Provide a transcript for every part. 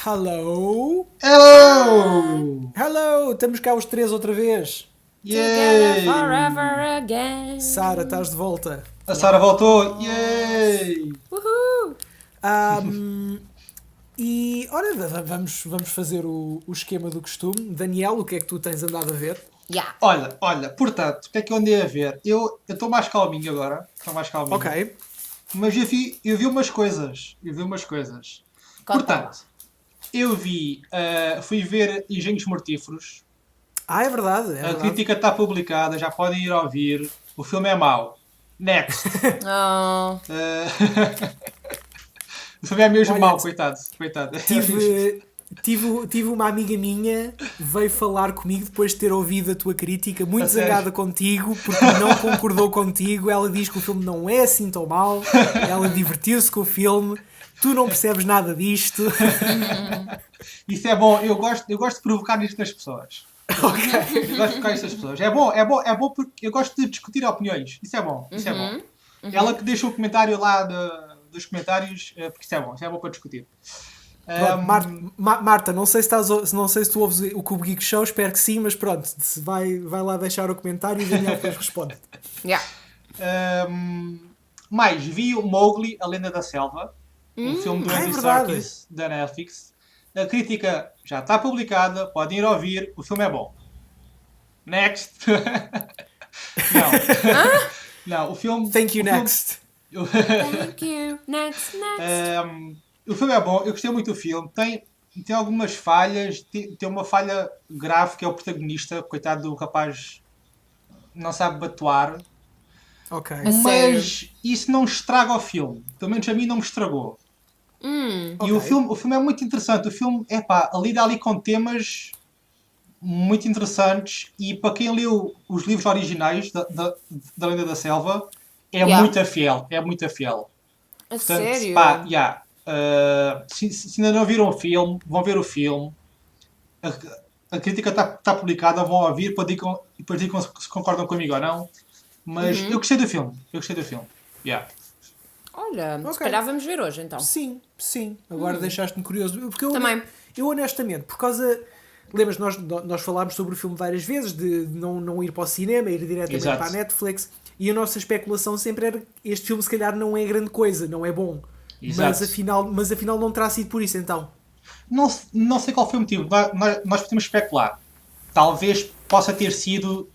Hello? Hello! Hello! Estamos cá os três outra vez. Together Yay! forever again. Sara, estás de volta. A Sara voltou! Yay! Uhul. Ahm, e ora, vamos fazer o esquema do costume. Daniel, o que é que tu tens andado a ver? Yeah. Olha, portanto, o que é que eu andei a ver? Eu estou mais calminho agora. Estou mais calminho. Ok. Mas eu vi umas coisas. Conta-me. Portanto, fui ver Engenhos Mortíferos. Ah, é verdade, é A verdade. crítica está publicada, já podem ir ouvir. O filme é mau. Next. Oh. O filme é mesmo Olha, mau, coitado. tive uma amiga minha veio falar comigo depois de ter ouvido a tua crítica, muito A sério? zangada contigo, porque não concordou contigo. Ela diz que o filme não é assim tão mau, ela divertiu-se com o filme. Tu não percebes nada disto. Isso é bom, eu gosto de provocar isto nas pessoas. Ok. Eu gosto de provocar isto nas pessoas. É bom porque eu gosto de discutir opiniões. Isso é bom, isso é bom. Ela que deixa o comentário lá dos comentários, porque isso é bom para discutir. Pronto, Marta, não sei não sei se tu ouves o Cubo Geek Show, espero que sim, mas pronto, vai lá deixar o comentário e o Daniel depois responde. Yeah. Mais, vi o Mowgli, A Lenda da Selva, um filme do é Andy verdade. Serkis, da Netflix. A crítica já está publicada, podem ir ouvir, o filme é bom. Next! Não. Não, o filme... Thank you, o filme- next. Thank you. Next. O filme é bom, eu gostei muito do filme. Tem algumas falhas, tem uma falha grave que é o protagonista, coitado do rapaz, não sabe atuar. Ok. A sério? Mas isso não estraga o filme. Pelo menos a mim não me estragou. E Ok. o filme é muito interessante. O filme, lida ali com temas muito interessantes. E para quem leu os livros originais da Lenda da Selva, é Yeah. muito fiel. É muito fiel. A Portanto, sério? se ainda não viram o filme, vão ver o filme. A crítica está publicada, vão ouvir e depois digam se concordam comigo ou não. Mas eu gostei do filme. Yeah. Olha, se Ok. calhar vamos ver hoje então. Sim. Agora deixaste-me curioso. Porque Também. eu honestamente, por causa. Lembras, nós falámos sobre o filme várias vezes, de não ir para o cinema, ir diretamente Exato. para a Netflix, e a nossa especulação sempre era este filme se calhar não é grande coisa, não é bom. Exato. Mas afinal não terá sido por isso então. Não sei qual foi o motivo. Nós podemos especular. Talvez possa ter sido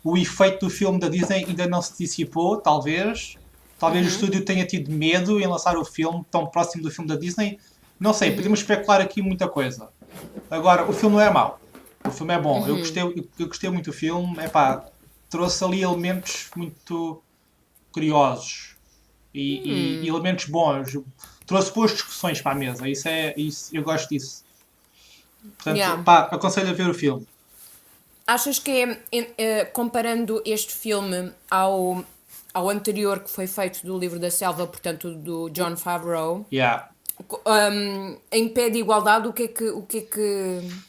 o efeito do filme da Disney ainda não se dissipou, talvez. Talvez o estúdio tenha tido medo em lançar o filme tão próximo do filme da Disney. Não sei, podemos especular aqui muita coisa. Agora, o filme não é mau. O filme é bom. Eu gostei muito do filme. Trouxe ali elementos muito curiosos e elementos bons. Trouxe boas discussões para a mesa. Isso, eu gosto disso. Portanto, Yeah. aconselho a ver o filme. Achas que comparando este filme ao anterior que foi feito do Livro da Selva, portanto do Jon Favreau, Yeah. em pé de igualdade,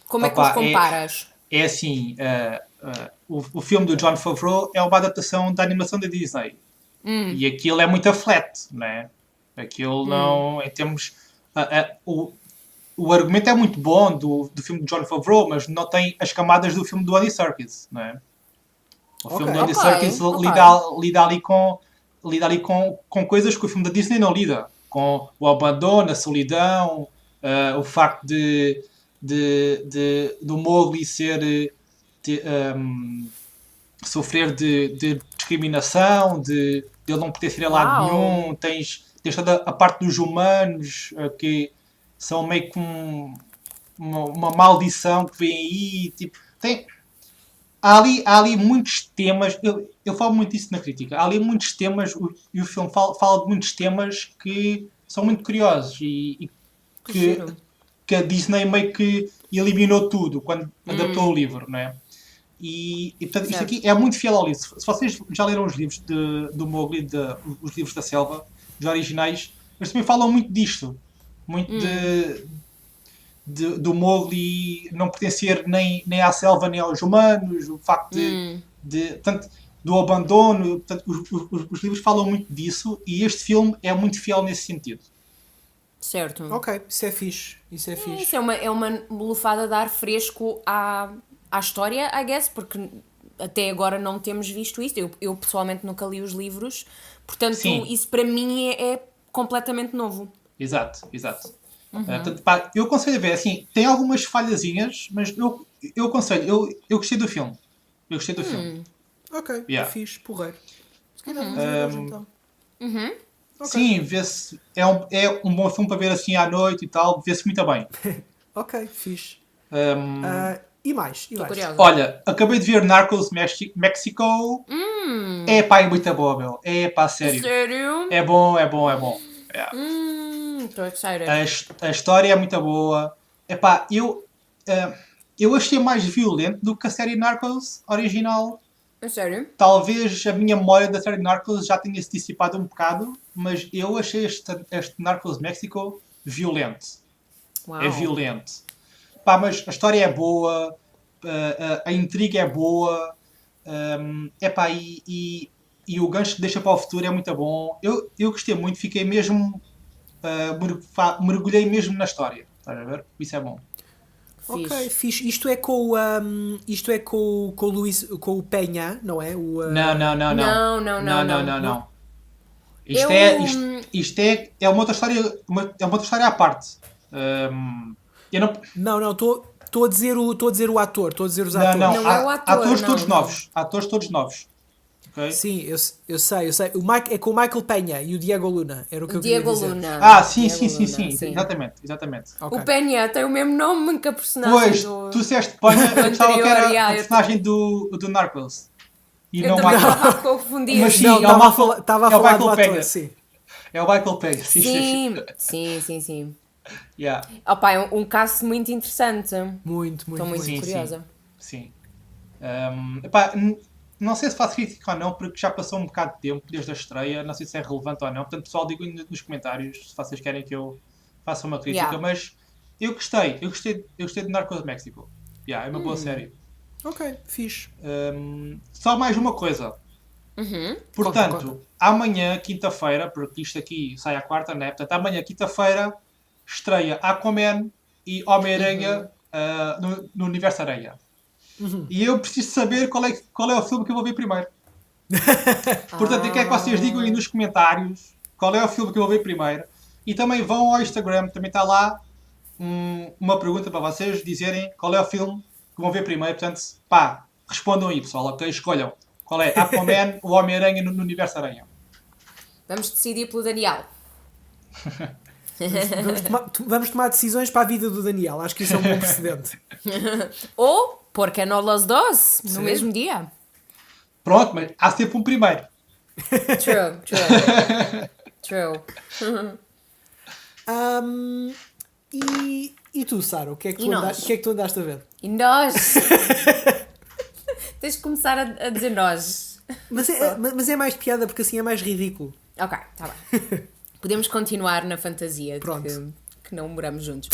como é que os Opa, comparas? É assim, o filme do Jon Favreau é uma adaptação da animação da Disney. E aquilo é muito flat, não é? Aquilo não, em termos... o argumento é muito bom do filme de Jon Favreau, mas não tem as camadas do filme do Andy Serkis, não é? O filme do Andy Ok, Serkis ok. lida ali com coisas que o filme da Disney não lida. Com o abandono, a solidão, o facto do Mowgli sofrer de discriminação, de ele não poder ser a lado Uau. nenhum. Tens toda a parte dos humanos que são meio que uma maldição que vem aí. Tipo, há ali muitos temas. Eu falo muito disso na crítica. Há ali muitos temas e o filme fala de muitos temas que são muito curiosos e Que que, giro. que a Disney meio que eliminou tudo quando adaptou o livro, não é? Portanto, isto Certo. aqui é muito fiel ao livro. Se vocês já leram os livros do Mowgli, os livros da selva, os originais, eles também falam muito disto. Muito do Mowgli não pertencer nem à selva nem aos humanos, o facto portanto, do abandono. Portanto, os livros falam muito disso e este filme é muito fiel nesse sentido. Certo. Ok, isso é fixe. Isso é fixe. Isso é uma lufada de ar fresco à história, I guess, porque até agora não temos visto isto. Eu pessoalmente nunca li os livros, portanto, Sim. isso para mim é completamente novo. Exato. Portanto, pá, eu aconselho a ver, assim, tem algumas falhazinhas, mas eu aconselho, eu gostei do filme. Eu gostei do filme. Ok, Yeah. fixe, porreiro. Se calhar vamos ver hoje então. Ok. Sim, vê-se. É um bom filme para ver assim à noite e tal, vê-se muito bem. Ok, fixe. Um, E mais? E Estou mais? curiosa. olha, acabei de ver Narcos México. É pá, é muito boa, meu. É pá, sério. Sério? É bom. Yeah. Estou excited. A história é muito boa. É pá, eu achei mais violento do que a série Narcos original. É sério? Talvez a minha memória da série Narcos já tenha se dissipado um bocado, mas eu achei este Narcos México violento. Uau. É violento. Pá, mas a história é boa, a intriga é boa, epá, e o gancho que deixa para o futuro é muito bom. Eu gostei muito, fiquei mesmo. Mergulhei mesmo na história. Estás a ver? Isso é bom. Ok, Fixe. fixe. Isto é com o Luís, com o Penha, não é? Não. Não. Isto Eu- é uma outra história, é uma outra história à parte. Eu não, Não, estou a dizer o ator, estou a dizer os não, atores. Não é o ator, atores não, todos não. novos. Atores todos novos. Ok? Sim, eu sei. O Mike, é com o Michael Penha e o Diego Luna, era o que eu queria Diego dizer. Luna. Sim, Diego sim. Luna, Exatamente. Ok. O Penha tem o mesmo nome que a personagem Pois, do... tu disseste Penha, eu pensava que anterior, era yeah, a personagem do Narcos. E Eu não também Michael. estava a confundir. Mas sim, Não, é o estava a Michael- estava a é o falar do Michael ator, Penha. sim. É o Michael Penha. Sim. Yeah. Opa, é um caso muito interessante. Muito, Estou muito Sim, curiosa. Sim. Epá, não sei se faço crítica ou não, porque já passou um bocado de tempo desde a estreia. Não sei se é relevante ou não. Portanto, pessoal, digam nos comentários se vocês querem que eu faça uma crítica. Yeah. Mas eu gostei de Narcos México. Yeah, é uma boa série. Ok, fixe. Só mais uma coisa. Portanto, Conta. amanhã, quinta-feira, porque isto aqui sai à quarta, né? Portanto, amanhã, quinta-feira, estreia Aquaman e Homem-Aranha no Universo Aranha. E eu preciso saber qual é o filme que eu vou ver primeiro. Portanto, eu quero que vocês digam aí nos comentários qual é o filme que eu vou ver primeiro. E também vão ao Instagram, também está lá uma pergunta para vocês dizerem qual é o filme que vão ver primeiro. Portanto, pá, respondam aí, pessoal, ok? Escolham. Qual é? Aquaman ou Homem-Aranha no Universo Aranha? Vamos decidir pelo Daniel. Vamos tomar decisões para a vida do Daniel. Acho que isso é um bom precedente. Ou por que não los dos no Sim. mesmo dia? Pronto, mas há sempre um primeiro. True. E tu, Sara, o que é que E tu, nós? o que é que tu andaste a ver? E nós? Tens de começar a dizer nós. Mas é mais piada porque assim é mais ridículo. Ok, está bem. Podemos continuar na fantasia de Pronto. que não moramos juntos.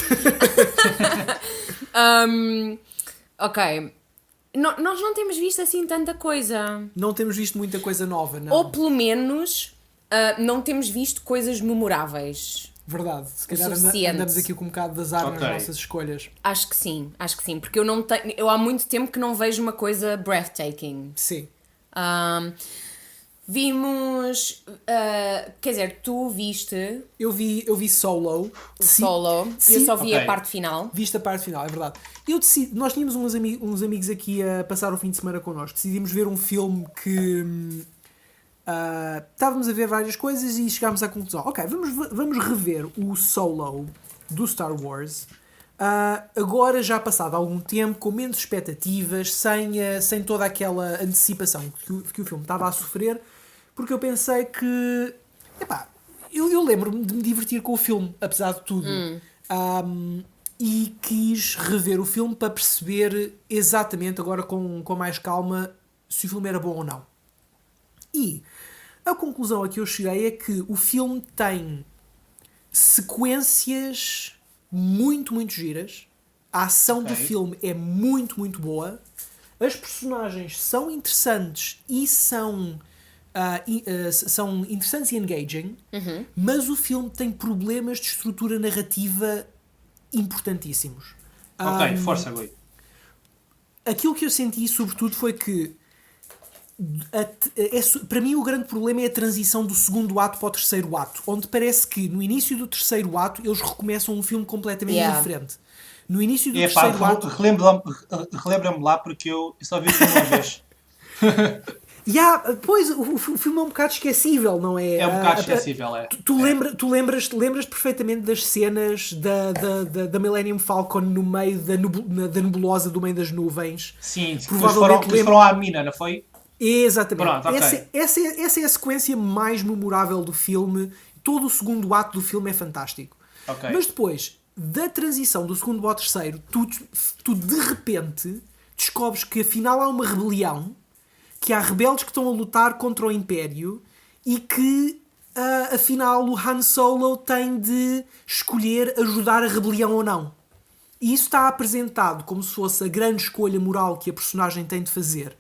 Ok. Nós não temos visto assim tanta coisa. Não temos visto muita coisa nova, não. Ou pelo menos não temos visto coisas memoráveis. Verdade. Se O calhar suficiente. andamos aqui com um bocado de azar Ok. nas nossas escolhas. Acho que sim. Porque eu não tenho. Eu há muito tempo que não vejo uma coisa breathtaking. Sim. Vimos. Quer dizer, tu viste Eu vi Solo. o Solo. Eu só vi Ok. a parte final. Viste a parte final, é verdade. Nós tínhamos uns amigos aqui a passar o fim de semana connosco. Decidimos ver um filme que estávamos a ver várias coisas e chegámos à conclusão. Ok, vamos rever o Solo do Star Wars. Agora já passado algum tempo, com menos expectativas, sem toda aquela antecipação que o filme estava a sofrer, porque eu pensei que eu lembro-me de me divertir com o filme, apesar de tudo. E quis rever o filme para perceber exatamente, agora com mais calma, se o filme era bom ou não. E a conclusão a que eu cheguei é que o filme tem sequências muito, muito giras. A ação do Ok. filme é muito, muito boa. As personagens são interessantes e são são interessantes e engaging, mas o filme tem problemas de estrutura narrativa importantíssimos. Ok, força, Gui. Aquilo que eu senti, sobretudo, foi que para mim o grande problema é a transição do segundo ato para o terceiro ato, onde parece que no início do terceiro ato eles recomeçam um filme completamente diferente. No início do terceiro ato... Relembra-me lá, porque eu só vi o filme uma vez. Pois, o filme é um bocado esquecível, não é? É um bocado esquecível, é. Tu lembras perfeitamente das cenas da Millennium Falcon no meio da nebulosa do meio das nuvens. Sim, que foram à mina, não foi? Exatamente. Pronto, okay. Essa é a sequência mais memorável do filme. Todo o segundo ato do filme é fantástico. Okay. Mas depois da transição do segundo para o terceiro, tu de repente descobres que afinal há uma rebelião, que há rebeldes que estão a lutar contra o Império e que afinal o Han Solo tem de escolher ajudar a rebelião ou não. E isso está apresentado como se fosse a grande escolha moral que a personagem tem de fazer.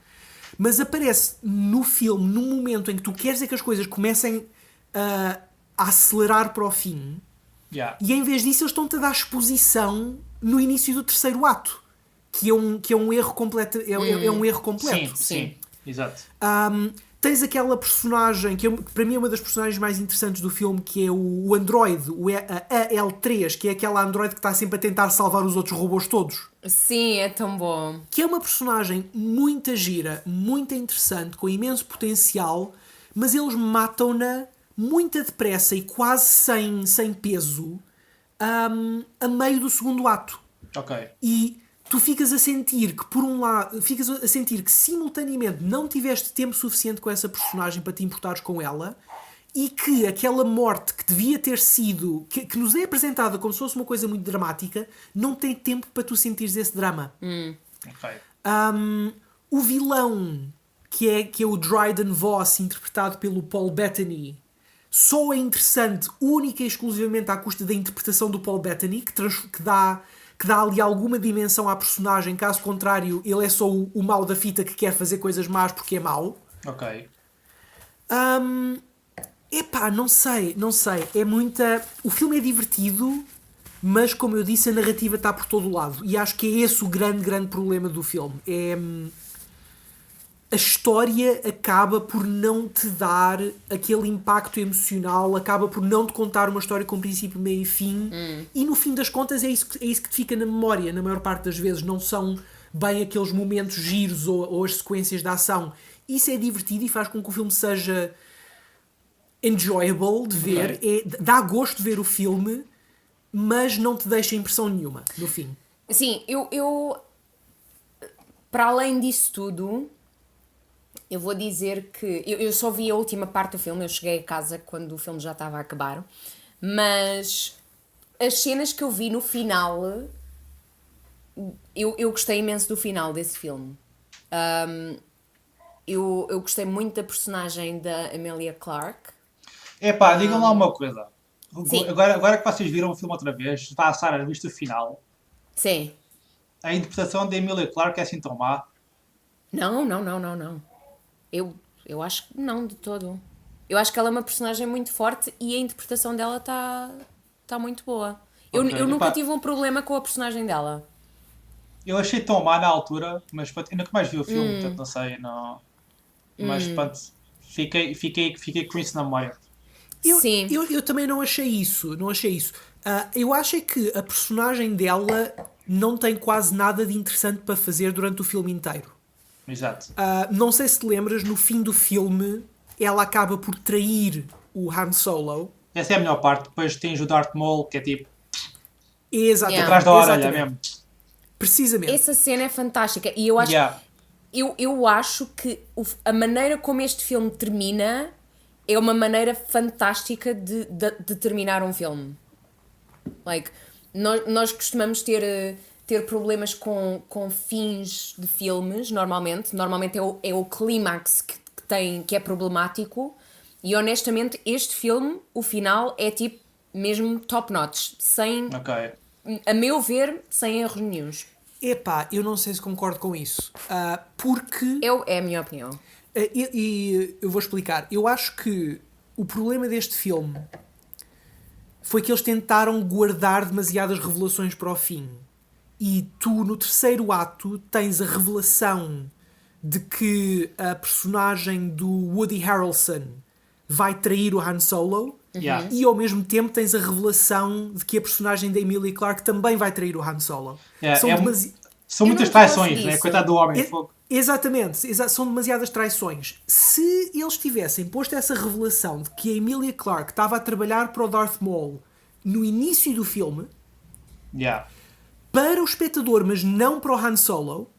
Mas aparece no filme, num momento em que tu queres que as coisas comecem a acelerar para o fim, e em vez disso eles estão-te a dar exposição no início do terceiro ato, que é um erro completo. É um erro completo. Sim. Exato. Tens aquela personagem que para mim é uma das personagens mais interessantes do filme, que é o androide, a AL3, que é aquela androide que está sempre a tentar salvar os outros robôs todos. Sim, é tão bom. Que é uma personagem muito gira, muito interessante, com imenso potencial, mas eles matam-na muito depressa e quase sem peso a meio do segundo ato. Ok. E tu ficas a sentir que, por um lado, simultaneamente não tiveste tempo suficiente com essa personagem para te importares com ela, e que aquela morte que devia ter sido, que nos é apresentada como se fosse uma coisa muito dramática, não tem tempo para tu sentires esse drama. Okay. O vilão, que é o Dryden Voss, interpretado pelo Paul Bettany, só é interessante única e exclusivamente à custa da interpretação do Paul Bettany, que dá ali alguma dimensão à personagem. Caso contrário, ele é só o mau da fita que quer fazer coisas más porque é mau. Ok. Não sei. É muita... O filme é divertido, mas como eu disse, a narrativa está por todo o lado. E acho que é esse o grande problema do filme. A história acaba por não te dar aquele impacto emocional, acaba por não te contar uma história com princípio, meio e fim, e no fim das contas é isso que te fica na memória, na maior parte das vezes. Não são bem aqueles momentos giros ou as sequências de ação. Isso é divertido e faz com que o filme seja enjoyable de ver, dá gosto de ver o filme, mas não te deixa impressão nenhuma no fim. Sim, eu para além disso tudo, eu vou dizer que eu só vi a última parte do filme. Eu cheguei a casa quando o filme já estava a acabar, mas as cenas que eu vi no final, eu gostei imenso do final desse filme. Eu gostei muito da personagem da Emilia Clarke. Digam lá uma coisa. Agora que vocês viram o filme outra vez, está a Sara, viste o final? Sim. A interpretação da Emilia Clarke é assim tão má? Não. Eu acho que não, de todo. Eu acho que ela é uma personagem muito forte e a interpretação dela está muito boa. Eu nunca tive um problema com a personagem dela. Eu achei tão má na altura, mas eu nunca mais vi o filme, portanto não sei. Não... Mas pronto, fiquei com isso na memória. Sim. Eu também não achei isso. Eu acho que a personagem dela não tem quase nada de interessante para fazer durante o filme inteiro. Exato. Não sei se te lembras, no fim do filme ela acaba por trair o Han Solo. Essa é a melhor parte. Depois tens o Darth Maul, que é tipo... Exatamente. Atrás da orelha mesmo. Precisamente. Essa cena é fantástica. E eu acho, eu acho que a maneira como este filme termina é uma maneira fantástica de terminar um filme. Nós costumamos ter problemas com fins de filmes, normalmente. Normalmente é o clímax que é problemático. E honestamente, este filme, o final, é tipo mesmo top notch. A meu ver, sem erros nenhuns. Eu não sei se concordo com isso. Porque... É a minha opinião. E eu vou explicar. Eu acho que o problema deste filme foi que eles tentaram guardar demasiadas revelações para o fim. E tu, no terceiro ato, tens a revelação de que a personagem do Woody Harrelson vai trair o Han Solo. Yeah. E ao mesmo tempo tens a revelação de que a personagem da Emilia Clarke também vai trair o Han Solo. Yeah, são Eu muitas não gosto traições, né? disso. Coitado do homem. Exatamente, são demasiadas traições. Se eles tivessem posto essa revelação de que a Emilia Clarke estava a trabalhar para o Darth Maul no início do filme, Yeah. para o espectador, mas não para o Han Solo,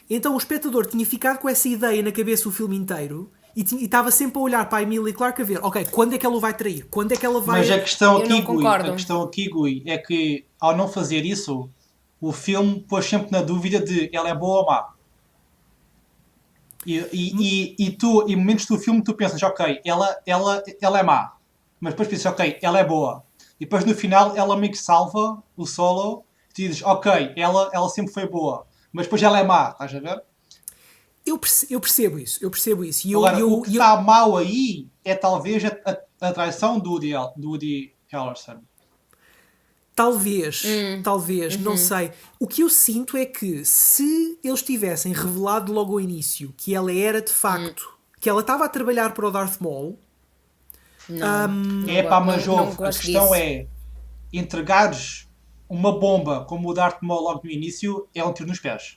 então o espectador tinha ficado com essa ideia na cabeça o filme inteiro e estava sempre a olhar para a Emilia Clarke a ver, ok, quando é que ela o vai trair? Quando é que ela vai... Mas a questão Eu aqui, não Gui, concordo. a questão aqui, Gui, é que ao não fazer isso, o filme pôs sempre na dúvida de ela é boa ou má. E tu, em momentos do filme, tu pensas, ok, ela é má. Mas depois pensas, ok, ela é boa. E depois no final ela meio que salva o Solo. E tu dizes, ok, ela sempre foi boa. Mas depois ela é má, estás a ver? Eu percebo isso. E Agora, o que está mal aí é talvez a traição do Woody Harrelson. Talvez, não sei. O que eu sinto é que se eles tivessem revelado logo ao início que ela era de facto, que ela estava a trabalhar para o Darth Maul, É pá, mas não ouve, a gosto questão disso. é entregares uma bomba como o Darth Maul logo no início é um tiro nos pés.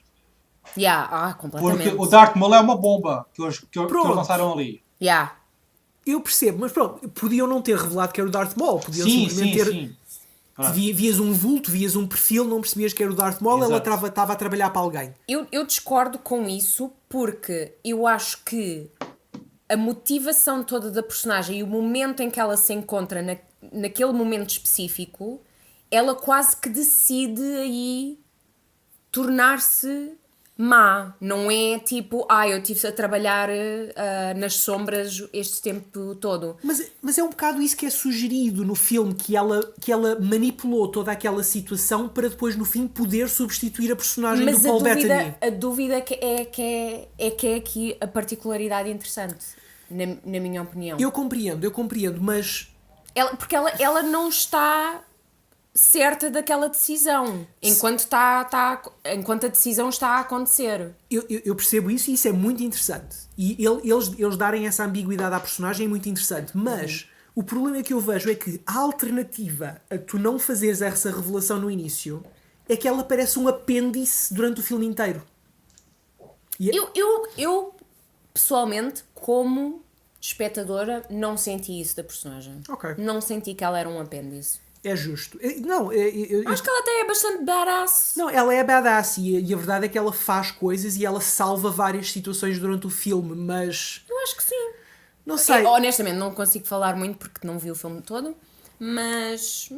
Completamente. Porque o Darth Maul é uma bomba que eles Pronto. lançaram ali. Yeah. eu percebo, mas pronto, podiam não ter revelado que era o Darth Maul, podiam Sim, simplesmente sim, ter... sim. Pronto. Vias um vulto, vias um perfil, não percebias que era o Darth Maul, ela Exato. estava a trabalhar para alguém. Eu discordo com isso porque eu acho que a motivação toda da personagem e o momento em que ela se encontra naquele momento específico, ela quase que decide aí tornar-se má. Não é tipo, eu estive a trabalhar nas sombras este tempo todo. Mas é um bocado isso que é sugerido no filme, que ela manipulou toda aquela situação para depois no fim poder substituir a personagem Mas do Paul Bettany. a dúvida que é aqui a particularidade interessante, na minha opinião. Eu compreendo, mas Porque ela não está certa daquela decisão, enquanto a decisão está a acontecer. eu percebo isso e isso é muito interessante. E eles darem essa ambiguidade à personagem é muito interessante. Mas o problema que eu vejo é que a alternativa a tu não fazeres essa revelação no início é que ela parece um apêndice durante o filme inteiro. Eu pessoalmente, como espectadora, não senti isso da personagem. Ok. Não senti que ela era um apêndice. É justo. Não, Acho que ela até é bastante badass. não, ela é badass e a verdade é que ela faz coisas e ela salva várias situações durante o filme, mas Eu acho que sim. não sei. Honestamente, não consigo falar muito porque não vi o filme todo, mas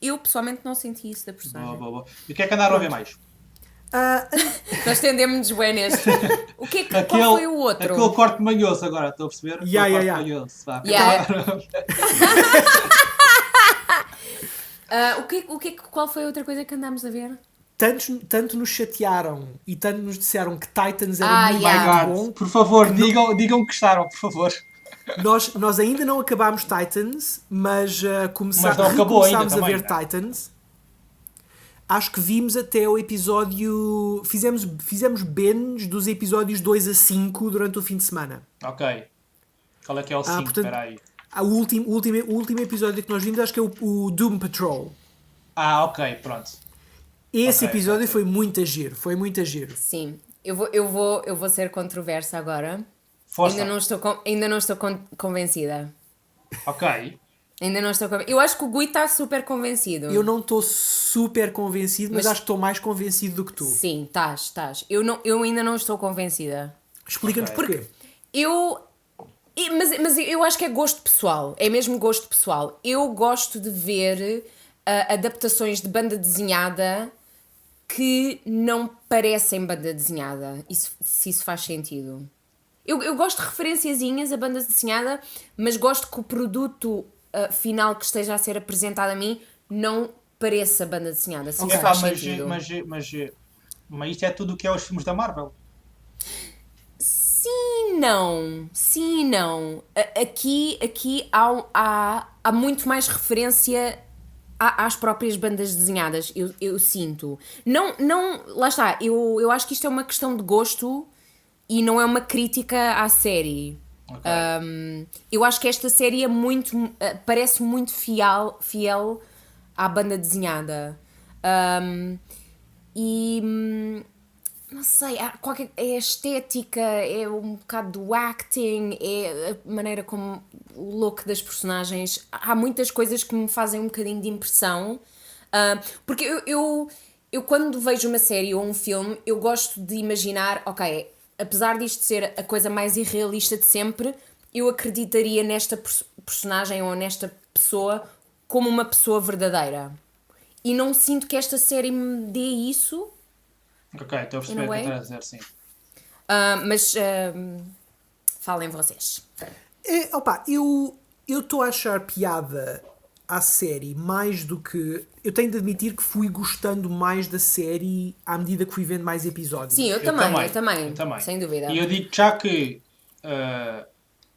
eu pessoalmente não senti isso da personagem. Boa. E o que é que andaram a ver mais? Nós tendemos bem neste. Qual foi o outro? Aquele corte manhoso agora, estou a perceber? Yeah. Manhoso, vá. Yeah. Qual foi a outra coisa que andámos a ver? Tanto nos chatearam e tanto nos disseram que Titans era muito yeah. bom. Por favor, digam que gostaram, por favor. Nós ainda não acabámos Titans, mas Mas não acabou ainda recomeçámos a também, ver né? Titans. Acho que vimos até o episódio... Fizemos binge dos episódios 2 a 5 durante o fim de semana. Ok. Qual é que é o 5? portanto- Espera aí. O último episódio que nós vimos acho que é o Doom Patrol. Ok, pronto. Esse Ok, episódio ok. foi muito giro. Sim, eu vou ser controversa agora. Força. Ainda não estou convencida. Ok. Eu acho que o Gui está super convencido. Eu não estou super convencido, mas acho que estou mais convencido do que tu. Sim, estás. Eu ainda não estou convencida. Explica-nos Ok. porquê. Mas eu acho que é gosto pessoal. É mesmo gosto pessoal. Eu gosto de ver adaptações de banda desenhada que não parecem banda desenhada. Se isso faz sentido. Eu gosto de referenciazinhas a banda desenhada, mas gosto que o produto final que esteja a ser apresentado a mim não pareça banda desenhada. Se isso faz sentido. Mas isto é tudo o que é os filmes da Marvel. Sim, não. Sim e não. Aqui há muito mais referência às próprias bandas desenhadas, eu sinto. Não, lá está, eu acho que isto é uma questão de gosto e não é uma crítica à série. Ok. Eu acho que esta série é parece muito fiel à banda desenhada. Não sei, é a estética, é um bocado do acting, é a maneira como o look das personagens. Há muitas coisas que me fazem um bocadinho de impressão. Porque eu quando vejo uma série ou um filme, eu gosto de imaginar, ok, apesar disto ser a coisa mais irrealista de sempre, eu acreditaria nesta personagem ou nesta pessoa como uma pessoa verdadeira. E não sinto que esta série me dê isso. Ok, estou a perceber o que estás a dizer, sim. Mas falem vocês. Eu estou a achar piada à série mais do que... Eu tenho de admitir que fui gostando mais da série à medida que fui vendo mais episódios. Sim, eu também, sem dúvida. E eu digo já que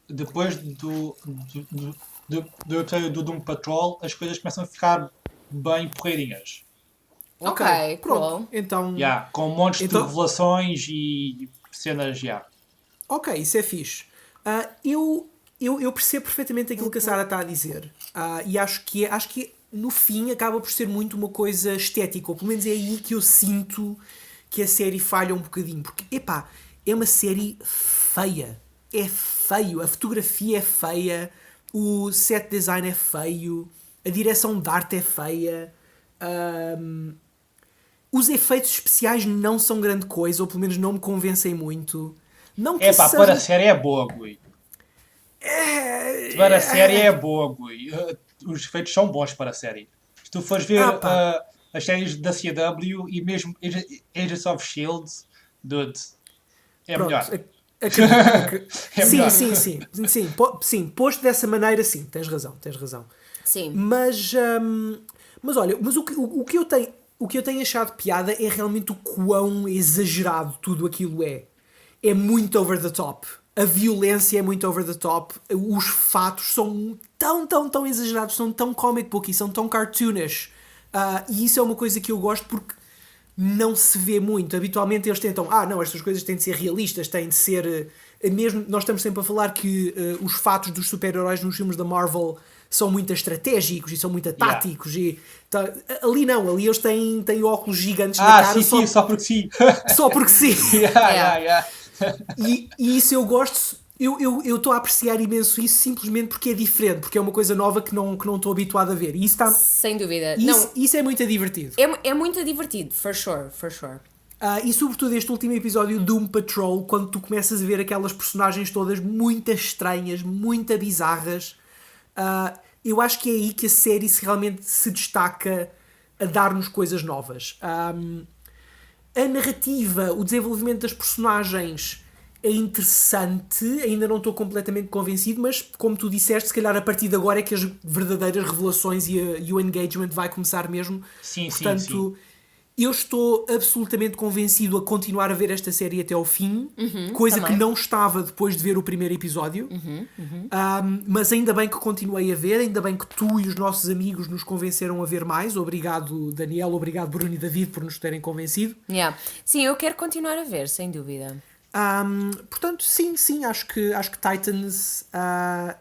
depois do Doom Patrol as coisas começam a ficar bem porreirinhas. Ok, pronto. cool. Então, Com montes de revelações e cenas, ok, isso é fixe. Eu percebo perfeitamente aquilo que a Sara está a dizer. E acho que no fim acaba por ser muito uma coisa estética, ou pelo menos é aí que eu sinto que a série falha um bocadinho. Porque, é uma série feia. É feio. A fotografia é feia. O set design é feio. A direção de arte é feia. Os efeitos especiais não são grande coisa, ou pelo menos não me convencem muito. Não que seja... para a série é boa, Gui. Para a série é boa, Gui. Os efeitos são bons para a série. Se tu fores ver as séries da CW e mesmo Agents of S.H.I.E.L.D., dude, é Pronto, melhor. É melhor. Sim, posto dessa maneira, sim, tens razão. Sim. Mas olha, o que eu tenho achado piada é realmente o quão exagerado tudo aquilo é. É muito over the top. A violência é muito over the top. Os fatos são tão exagerados, são tão comic book e são tão cartoonish. E isso é uma coisa que eu gosto porque não se vê muito. Habitualmente eles tentam, não, estas coisas têm de ser realistas, têm de ser... mesmo, nós estamos sempre a falar que os fatos dos super-heróis nos filmes da Marvel são muito estratégicos e são muito táticos. E, ali não, ali eles têm óculos gigantes na cara. Sim, só porque sim. Só porque sim. Yeah. E isso eu gosto. Eu estou a apreciar imenso isso simplesmente porque é diferente, porque é uma coisa nova que não estou habituado a ver. E isso está... Sem dúvida. Isso é muito divertido. É muito divertido, for sure. E sobretudo este último episódio Doom Patrol, quando tu começas a ver aquelas personagens todas muito estranhas, muito bizarras, eu acho que é aí que a série realmente se destaca a dar-nos coisas novas. A narrativa, o desenvolvimento das personagens é interessante, ainda não estou completamente convencido, mas como tu disseste, se calhar a partir de agora é que as verdadeiras revelações e o engagement vai começar mesmo. Portanto, eu estou absolutamente convencido a continuar a ver esta série até ao fim, coisa também que não estava depois de ver o primeiro episódio. Mas ainda bem que continuei a ver, ainda bem que tu e os nossos amigos nos convenceram a ver mais. Obrigado, Daniel, obrigado, Bruno e David, por nos terem convencido. Sim, eu quero continuar a ver, sem dúvida. Portanto, sim, acho que Titans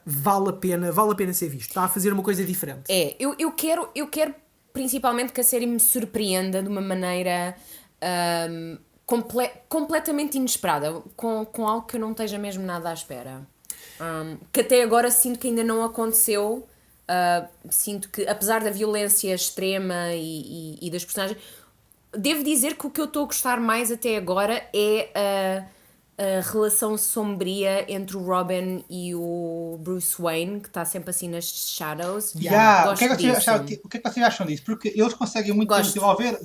vale a pena ser visto. Está a fazer uma coisa diferente. Eu quero principalmente que a série me surpreenda de uma maneira completamente inesperada, com algo que eu não esteja mesmo nada à espera. Que até agora sinto que ainda não aconteceu. Sinto que, apesar da violência extrema e das personagens, devo dizer que o que eu estou a gostar mais até agora é a relação sombria entre o Robin e o Bruce Wayne, que está sempre assim nas shadows. O que é que vocês acham disso? Porque eles conseguem muito bem desenvolver,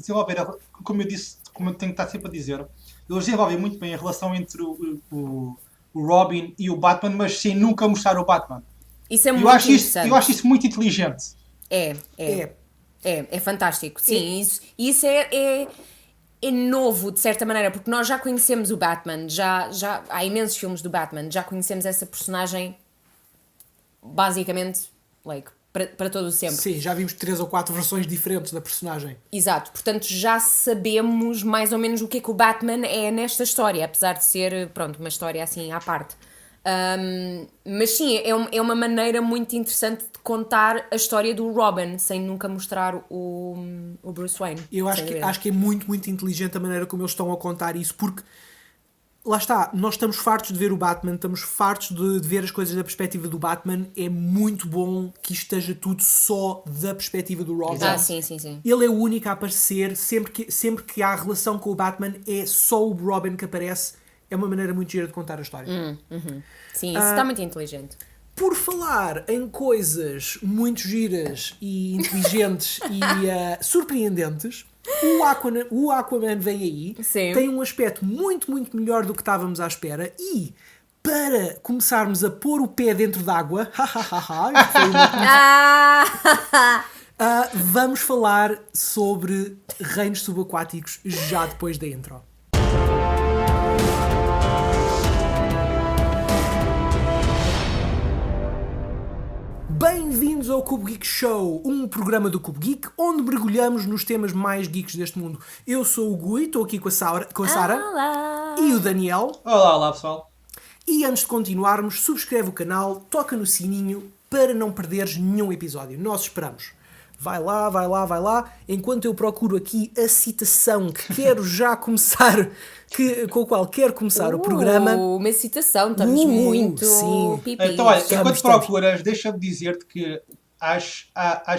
como eu disse, como eu tenho que estar sempre a dizer, eles desenvolvem muito bem a relação entre o Robin e o Batman, mas sem nunca mostrar o Batman. Isso é muito interessante. Eu acho isso muito inteligente. É fantástico. Sim, isso é é novo, de certa maneira, porque nós já conhecemos o Batman, já há imensos filmes do Batman, já conhecemos essa personagem basicamente, like, para todo o sempre. Sim, já vimos 3 ou 4 versões diferentes da personagem. Exato, portanto já sabemos mais ou menos o que é que o Batman é nesta história, apesar de ser, pronto, uma história assim à parte. Mas sim, é uma maneira muito interessante de contar a história do Robin, sem nunca mostrar o Bruce Wayne. Eu acho que é muito, muito inteligente a maneira como eles estão a contar isso, porque lá está, nós estamos fartos de ver o Batman, estamos fartos de ver as coisas da perspectiva do Batman. É muito bom que isto esteja tudo só da perspectiva do Robin. Sim. Ele é o único a aparecer, sempre que há relação com o Batman, é só o Robin que aparece. É uma maneira muito gira de contar a história. Sim, isso está muito inteligente. Por falar em coisas muito giras e inteligentes e surpreendentes, o Aquaman vem aí. Sim. Tem um aspecto muito, muito melhor do que estávamos à espera e para começarmos a pôr o pé dentro d'água, vamos falar sobre reinos subaquáticos já depois da intro. Bem-vindos ao Cubo Geek Show, um programa do Cubo Geek onde mergulhamos nos temas mais geeks deste mundo. Eu sou o Gui, estou aqui com a Sara Olá. e o Daniel. Olá pessoal. E antes de continuarmos, subscreve o canal, toca no sininho para não perderes nenhum episódio. Nós esperamos. Vai lá, enquanto eu procuro aqui a citação que quero já começar, com a qual quero começar o programa. Uma citação, estamos muito sim. pipis. Então, olha, Estamos. enquanto procuras, deixa-me dizer-te que acho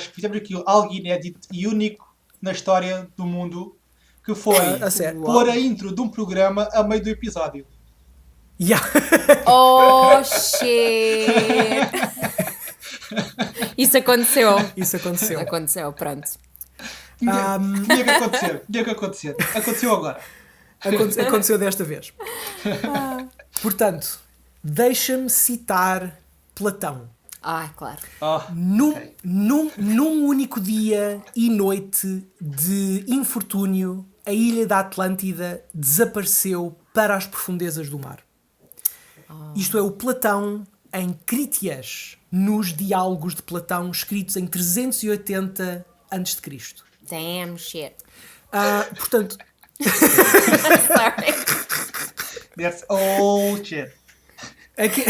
que fizemos aqui algo inédito e único na história do mundo, que foi A sério? pôr a intro de um programa a meio do episódio. Yeah. Oh, shit! Isso aconteceu. Isso aconteceu. Aconteceu, pronto. Tinha que acontecer. Aconteceu agora. Aconteceu desta vez. Portanto, deixa-me citar Platão. Claro. Ok. Num único dia e noite de infortúnio, a ilha da Atlântida desapareceu para as profundezas do mar. Isto é o Platão em Critias, nos diálogos de Platão escritos em 380 a.C. Damn shit. Portanto, Sorry. That's all shit. aqui...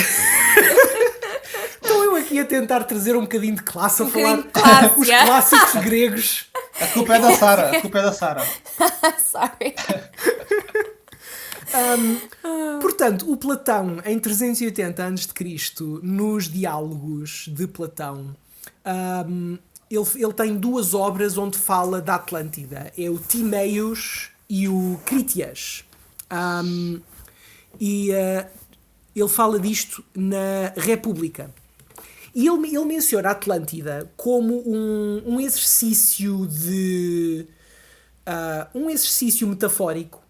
Estou eu aqui a tentar trazer um bocadinho de classe, a falar bocadinho de classe, os yeah. clássicos gregos. A culpa é da Sara. Sorry. Portanto, o Platão, em 380 a.C., nos diálogos de Platão, ele tem duas obras onde fala da Atlântida. É o Timaeus e o Critias. Ele fala disto na República. E ele menciona a Atlântida como um exercício um exercício metafórico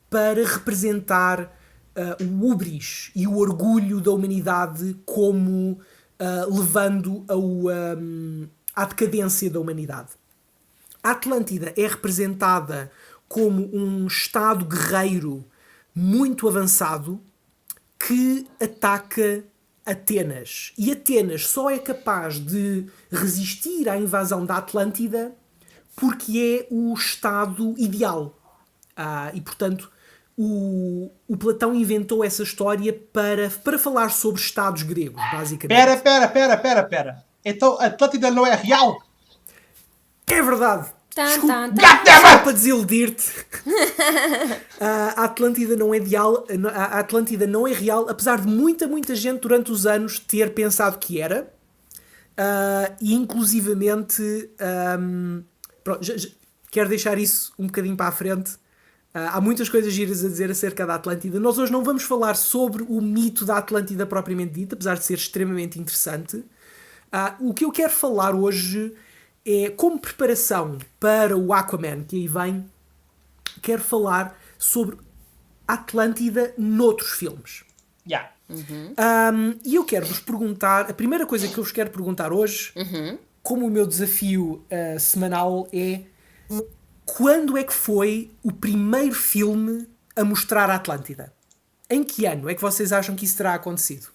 para representar o hubris e o orgulho da humanidade como levando à decadência da humanidade. A Atlântida é representada como um estado guerreiro muito avançado que ataca Atenas. E Atenas só é capaz de resistir à invasão da Atlântida porque é o estado ideal. E, portanto, o Platão inventou essa história para falar sobre estados gregos, basicamente. Pera. Então a Atlântida não é real? É verdade! Tan. Só para desiludir-te. A Atlântida não é real. A Atlântida não é real, apesar de muita gente durante os anos ter pensado que era. E inclusivamente... pronto, quero deixar isso um bocadinho para a frente. Há muitas coisas giras a dizer acerca da Atlântida. Nós hoje não vamos falar sobre o mito da Atlântida propriamente dito, apesar de ser extremamente interessante. O que eu quero falar hoje é, como preparação para o Aquaman, que aí vem, quero falar sobre Atlântida noutros filmes. Yeah. E eu quero vos perguntar, a primeira coisa que eu vos quero perguntar hoje, como o meu desafio semanal é... quando é que foi o primeiro filme a mostrar a Atlântida? Em que ano é que vocês acham que isso terá acontecido?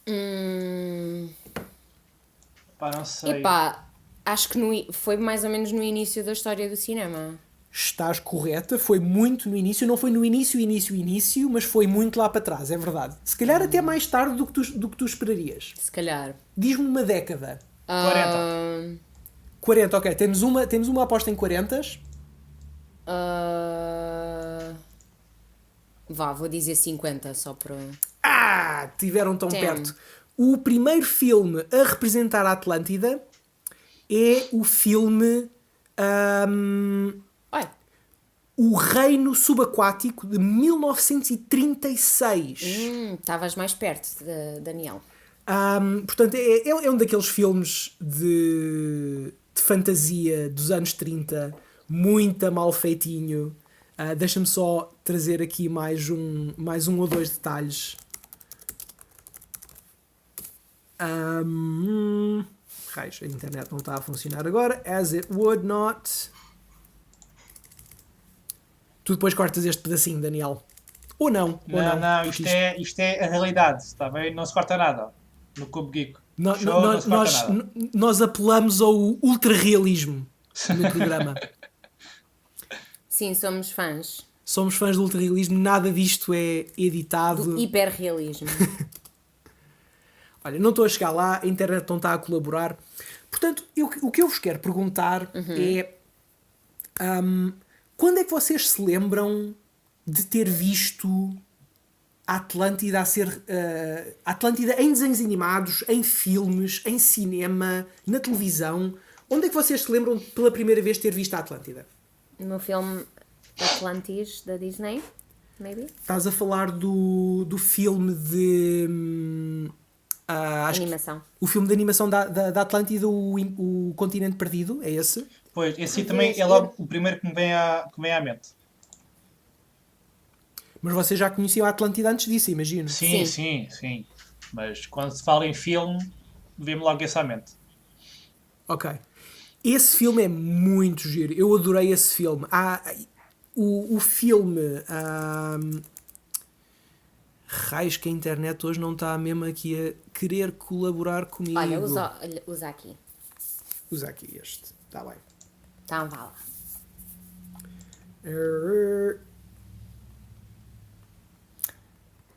Pá, não sei. Epá, acho que foi mais ou menos no início da história do cinema. Estás correta, foi muito no início, não foi no início, mas foi muito lá para trás, é verdade. Se calhar até mais tarde do que tu esperarias. Se calhar. Diz-me uma década. 40. 40, ok, temos uma aposta em 40. Vou dizer 50 só para... Tiveram tão Damn. perto. O primeiro filme a representar a Atlântida é o filme Olha, O Reino Subaquático de 1936. estavas mais perto, Daniel. Portanto, é um daqueles filmes de fantasia dos anos 30, muito mal feitinho. Deixa-me só trazer aqui mais um ou dois detalhes. Raios, a internet não está a funcionar agora. As it would not. Tu depois cortas este pedacinho, Daniel. Ou não. Não, porque isto é a realidade, está bem? Não se corta nada no Cubo Geek. Show, não se corta nada. Nós apelamos ao ultra-realismo no programa. Sim, somos fãs Somos fãs do ultra-realismo, nada disto é editado. do hiperrealismo. Olha, não estou a chegar lá, a internet não está a colaborar. Portanto, o que eu vos quero perguntar é... quando é que vocês se lembram de ter visto a Atlântida Atlântida em desenhos animados, em filmes, em cinema, na televisão? Onde é que vocês se lembram de pela primeira vez ter visto a Atlântida? No filme Atlantis da Disney, maybe? Estás a falar do filme de... acho que Animação. o filme de animação da Atlântida, o Continente Perdido, é esse? Pois, esse também é logo o primeiro que me vem à mente. Mas vocês já conheciam a Atlântida antes disso, imagino. Sim. Mas quando se fala em filme, vem-me logo esse à mente. Ok. Esse filme é muito giro. Eu adorei esse filme. O filme... Raios que a internet hoje não está mesmo aqui a querer colaborar comigo. Olha, usa aqui. Usa aqui este. Está bem. Então vá lá.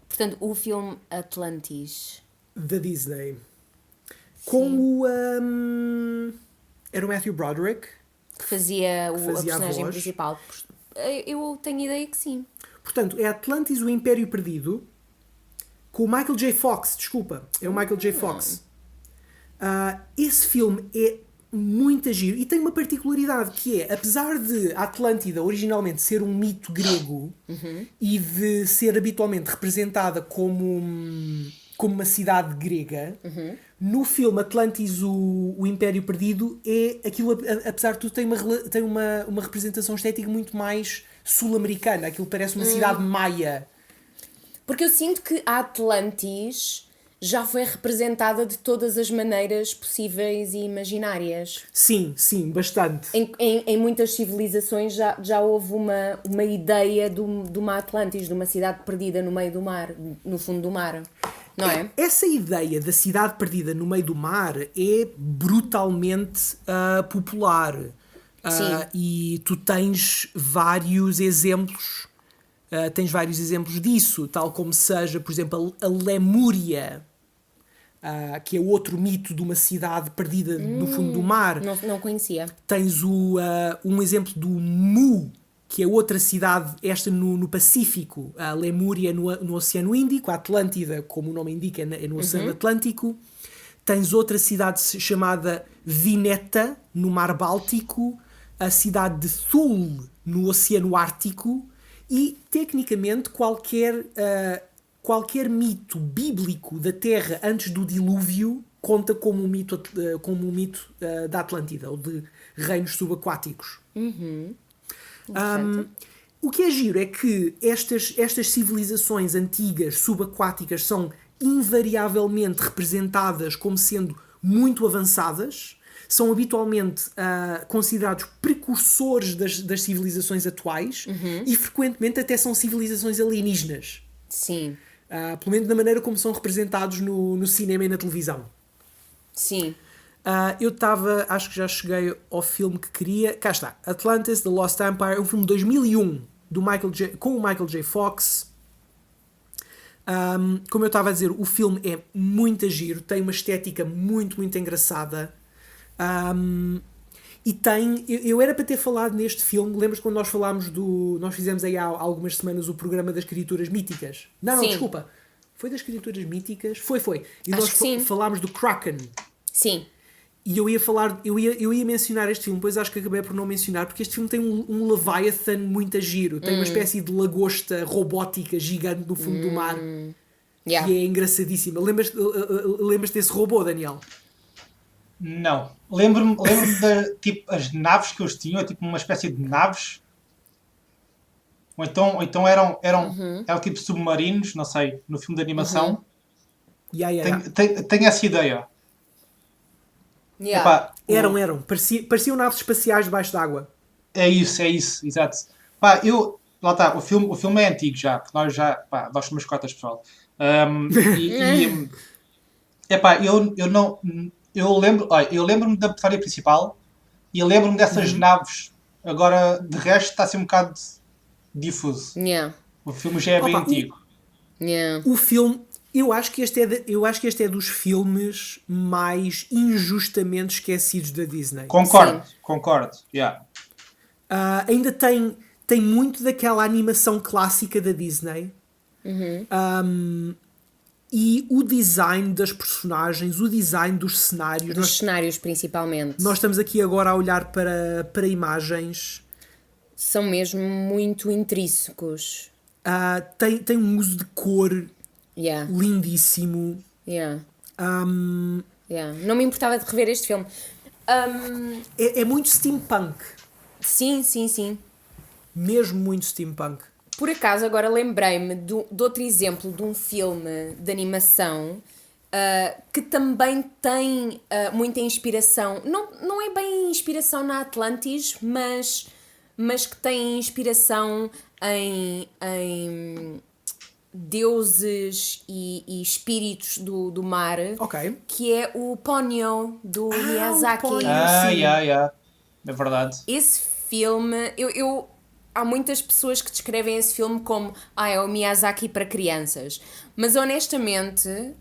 Portanto, o filme Atlantis. Da Disney. Com o... era o Matthew Broderick. Que fazia a fazia a personagem voz. principal. Eu tenho ideia que sim. Portanto, é Atlantis, o Império Perdido, com o Michael J. Fox, desculpa. É o Michael J. Fox. Esse filme é muito giro e tem uma particularidade que é, apesar de a Atlântida originalmente ser um mito grego e de ser habitualmente representada como uma cidade grega, no filme Atlantis, o Império Perdido, é aquilo, apesar de tudo, tem uma representação estética muito mais sul-americana. Aquilo parece uma cidade maia. Porque eu sinto que a Atlantis já foi representada de todas as maneiras possíveis e imaginárias. Sim, bastante. Em muitas civilizações já houve uma ideia de uma Atlantis, de uma cidade perdida no meio do mar, no fundo do mar. Não é? Essa ideia da cidade perdida no meio do mar é brutalmente popular. Sim. E tu tens vários exemplos. Disso, tal como seja, por exemplo, a Lemúria, que é outro mito de uma cidade perdida no fundo do mar. Não conhecia. Tens um exemplo do Mu, que é outra cidade, esta no Pacífico, a Lemúria no Oceano Índico, a Atlântida, como o nome indica, é no Oceano Atlântico. Tens outra cidade chamada Vineta, no Mar Báltico, a cidade de Thule, no Oceano Ártico, e, tecnicamente, qualquer mito bíblico da Terra antes do dilúvio conta como um mito da Atlântida, ou de reinos subaquáticos. O que é giro é que estas civilizações antigas subaquáticas são invariavelmente representadas como sendo muito avançadas, são habitualmente considerados precursores das civilizações atuais e frequentemente até são civilizações alienígenas. Sim, Pelo menos da maneira como são representados no cinema e na televisão. sim. Eu estava, acho que já cheguei ao filme que queria. Cá está, Atlantis, The Lost Empire, é um filme de 2001 com o Michael J. Fox. Como eu estava a dizer, o filme é muito giro, tem uma estética muito, muito engraçada. E tem. Eu era para ter falado neste filme. Lembras quando nós falámos do. Nós fizemos aí há algumas semanas o programa das criaturas míticas? Não, Sim. desculpa. Foi das criaturas míticas? Foi. E Acho nós que sim. falámos do Kraken. Sim. E eu ia falar, eu ia mencionar este filme, depois acho que acabei por não mencionar, porque este filme tem um Leviathan muito giro, tem uma espécie de lagosta robótica gigante no fundo do mar, Yeah. que é engraçadíssima. Lembras-te desse robô, Daniel? Não. Lembro-me de tipo, as naves que eles tinham, tipo uma espécie de naves. Ou então eram tipo submarinos, não sei, no filme de animação. Yeah. Tenho essa ideia. Yeah. Epá, Eram. Pareciam naves espaciais debaixo d'água. é isso, exato. Pá, lá está, o filme é antigo já, porque nós somos cotas, pessoal. Epá, eu lembro-me da batalha principal e eu lembro-me dessas naves. Agora, de resto, está a ser um bocado difuso. Yeah. O filme já é bem Opa, antigo. Yeah. O filme, eu acho que este é dos filmes mais injustamente esquecidos da Disney. Concordo. Yeah. Ainda tem muito daquela animação clássica da Disney. E o design das personagens, o design dos cenários. Dos cenários, principalmente. Nós estamos aqui agora a olhar para imagens. São mesmo muito intrínsecos. Tem um uso de cor Yeah. lindíssimo. Yeah. Yeah. Não me importava de rever este filme. É muito steampunk. Sim. Mesmo muito steampunk. Por acaso, agora lembrei-me de outro exemplo de um filme de animação que também tem muita inspiração. Não é bem inspiração na Atlantis, mas que tem inspiração em deuses e espíritos do mar, Ok. que é o Ponyo, do Miyazaki. o Ponyo. Sim. Yeah. É verdade. Esse filme, há muitas pessoas que descrevem esse filme como é o Miyazaki para crianças, mas honestamente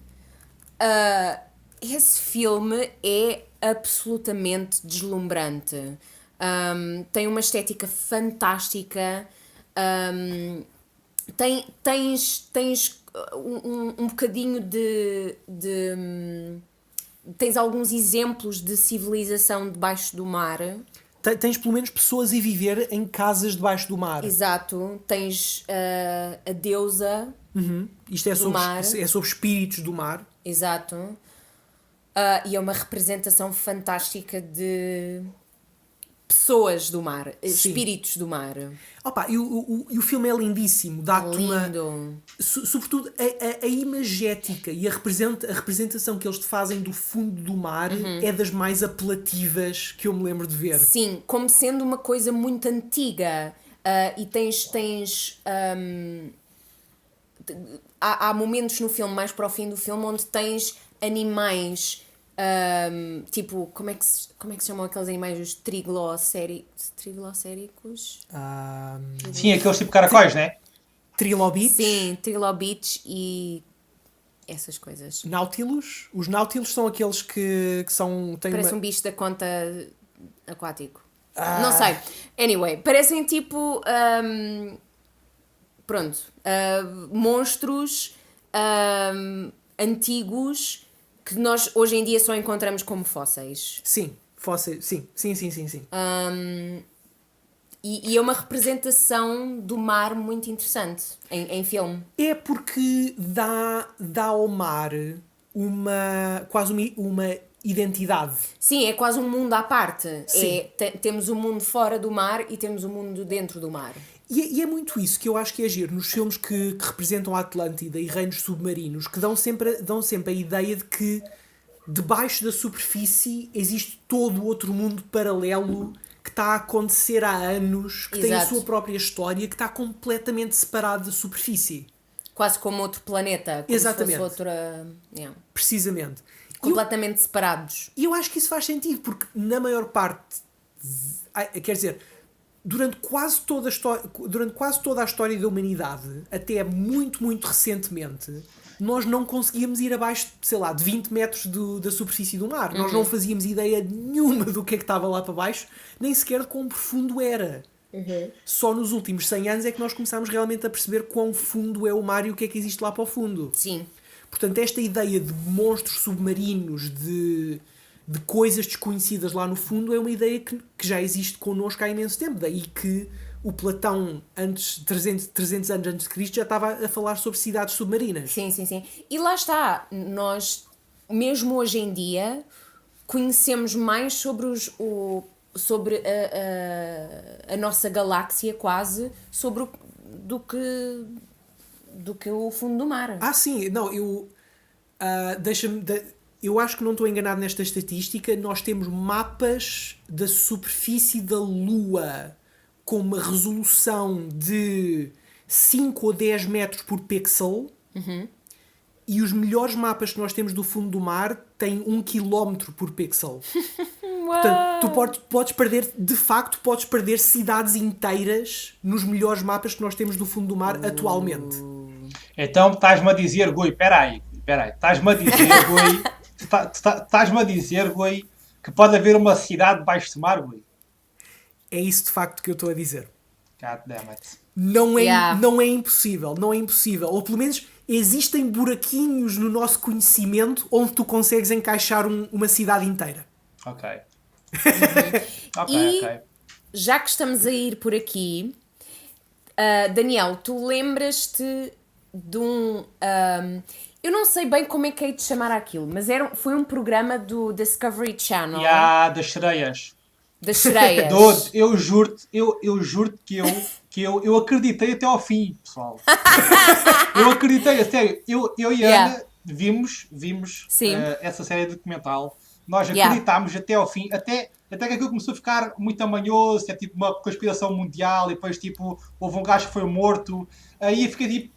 esse filme é absolutamente deslumbrante. Tem uma estética fantástica. Tens um bocadinho tens alguns exemplos de civilização debaixo do mar. Tens pelo menos pessoas a viver em casas debaixo do mar. Exato. Tens a deusa Isto é do sobre, mar. é sobre espíritos do mar. Exato. E é uma representação fantástica de pessoas do mar, espíritos do mar. Opa, e o filme é lindíssimo. Dá-te uma... Lindo. Sobretudo a imagética e a representação que eles te fazem do fundo do mar é das mais apelativas que eu me lembro de ver. Sim, como sendo uma coisa muito antiga. E há momentos no filme, mais para o fim do filme, onde tens animais tipo, como é que se chamam aqueles animais, os triglocéricos? Sim, aqueles tipo caracóis, né? Trilobites. Sim, trilobites e essas coisas. Nautilus. Os Nautilus são aqueles que são... Parece um bicho da conta aquático. Não sei. Anyway, parecem tipo... monstros antigos que nós hoje em dia só encontramos como fósseis. Sim, fósseis. Sim. E é uma representação do mar muito interessante em filme. É porque dá ao mar quase uma identidade. Sim, é quase um mundo à parte. Sim. Temos o mundo fora do mar e temos o mundo dentro do mar. E é muito isso que eu acho que é giro nos filmes que representam a Atlântida e reinos submarinos, que dão sempre a ideia de que debaixo da superfície existe todo o outro mundo paralelo que está a acontecer há anos, que tem a Exato. sua própria história, que está completamente separado da superfície. Quase como outro planeta. Como Exatamente. se fosse outra... Yeah. Precisamente. Completamente separados. E eu acho que isso faz sentido, porque na maior parte, quer dizer, durante quase toda a história da humanidade, até muito, muito recentemente, nós não conseguíamos ir abaixo, sei lá, de 20 metros da superfície do mar. Nós não fazíamos ideia nenhuma do que é que estava lá para baixo, nem sequer de quão profundo era. Só nos últimos 100 anos é que nós começámos realmente a perceber quão fundo é o mar e o que é que existe lá para o fundo. Sim. Portanto, esta ideia de monstros submarinos, de coisas desconhecidas lá no fundo, é uma ideia que já existe connosco há imenso tempo. Daí que o Platão, 300 anos antes de Cristo, já estava a falar sobre cidades submarinas. Sim, sim, sim. E lá está, nós, mesmo hoje em dia, conhecemos mais sobre sobre a nossa galáxia, quase, do que o fundo do mar. Ah, sim, não, eu acho que não estou enganado nesta estatística. Nós temos mapas da superfície da Lua com uma resolução de 5 ou 10 metros por pixel. E os melhores mapas que nós temos do fundo do mar têm 1 quilómetro por pixel. Portanto, tu podes perder, de facto, podes perder cidades inteiras nos melhores mapas que nós temos do fundo do mar atualmente. Então estás-me a dizer, Gui, peraí, estás-me a dizer, Gui, estás-me a dizer, Gui, que pode haver uma cidade debaixo do mar, Gui? É isso de facto que eu estou a dizer. God damn it. Não é, Yeah. não é impossível, não é impossível. Ou pelo menos existem buraquinhos no nosso conhecimento onde tu consegues encaixar uma cidade inteira. Ok. E- ok. Já que estamos a ir por aqui, Daniel, tu lembras-te de eu não sei bem como é que hei de chamar aquilo, mas foi um programa do Discovery Channel, E há das sereias. das sereias. Dodo, eu juro-te que eu acreditei até ao fim, pessoal. Eu acreditei, a sério. Eu e a Yeah. Ana vimos Sim. essa série documental. Nós Yeah. acreditámos até ao fim, até que aquilo começou a ficar muito amanhoso, é tipo uma conspiração mundial, e depois tipo, houve um gajo que foi morto. Aí fiquei tipo,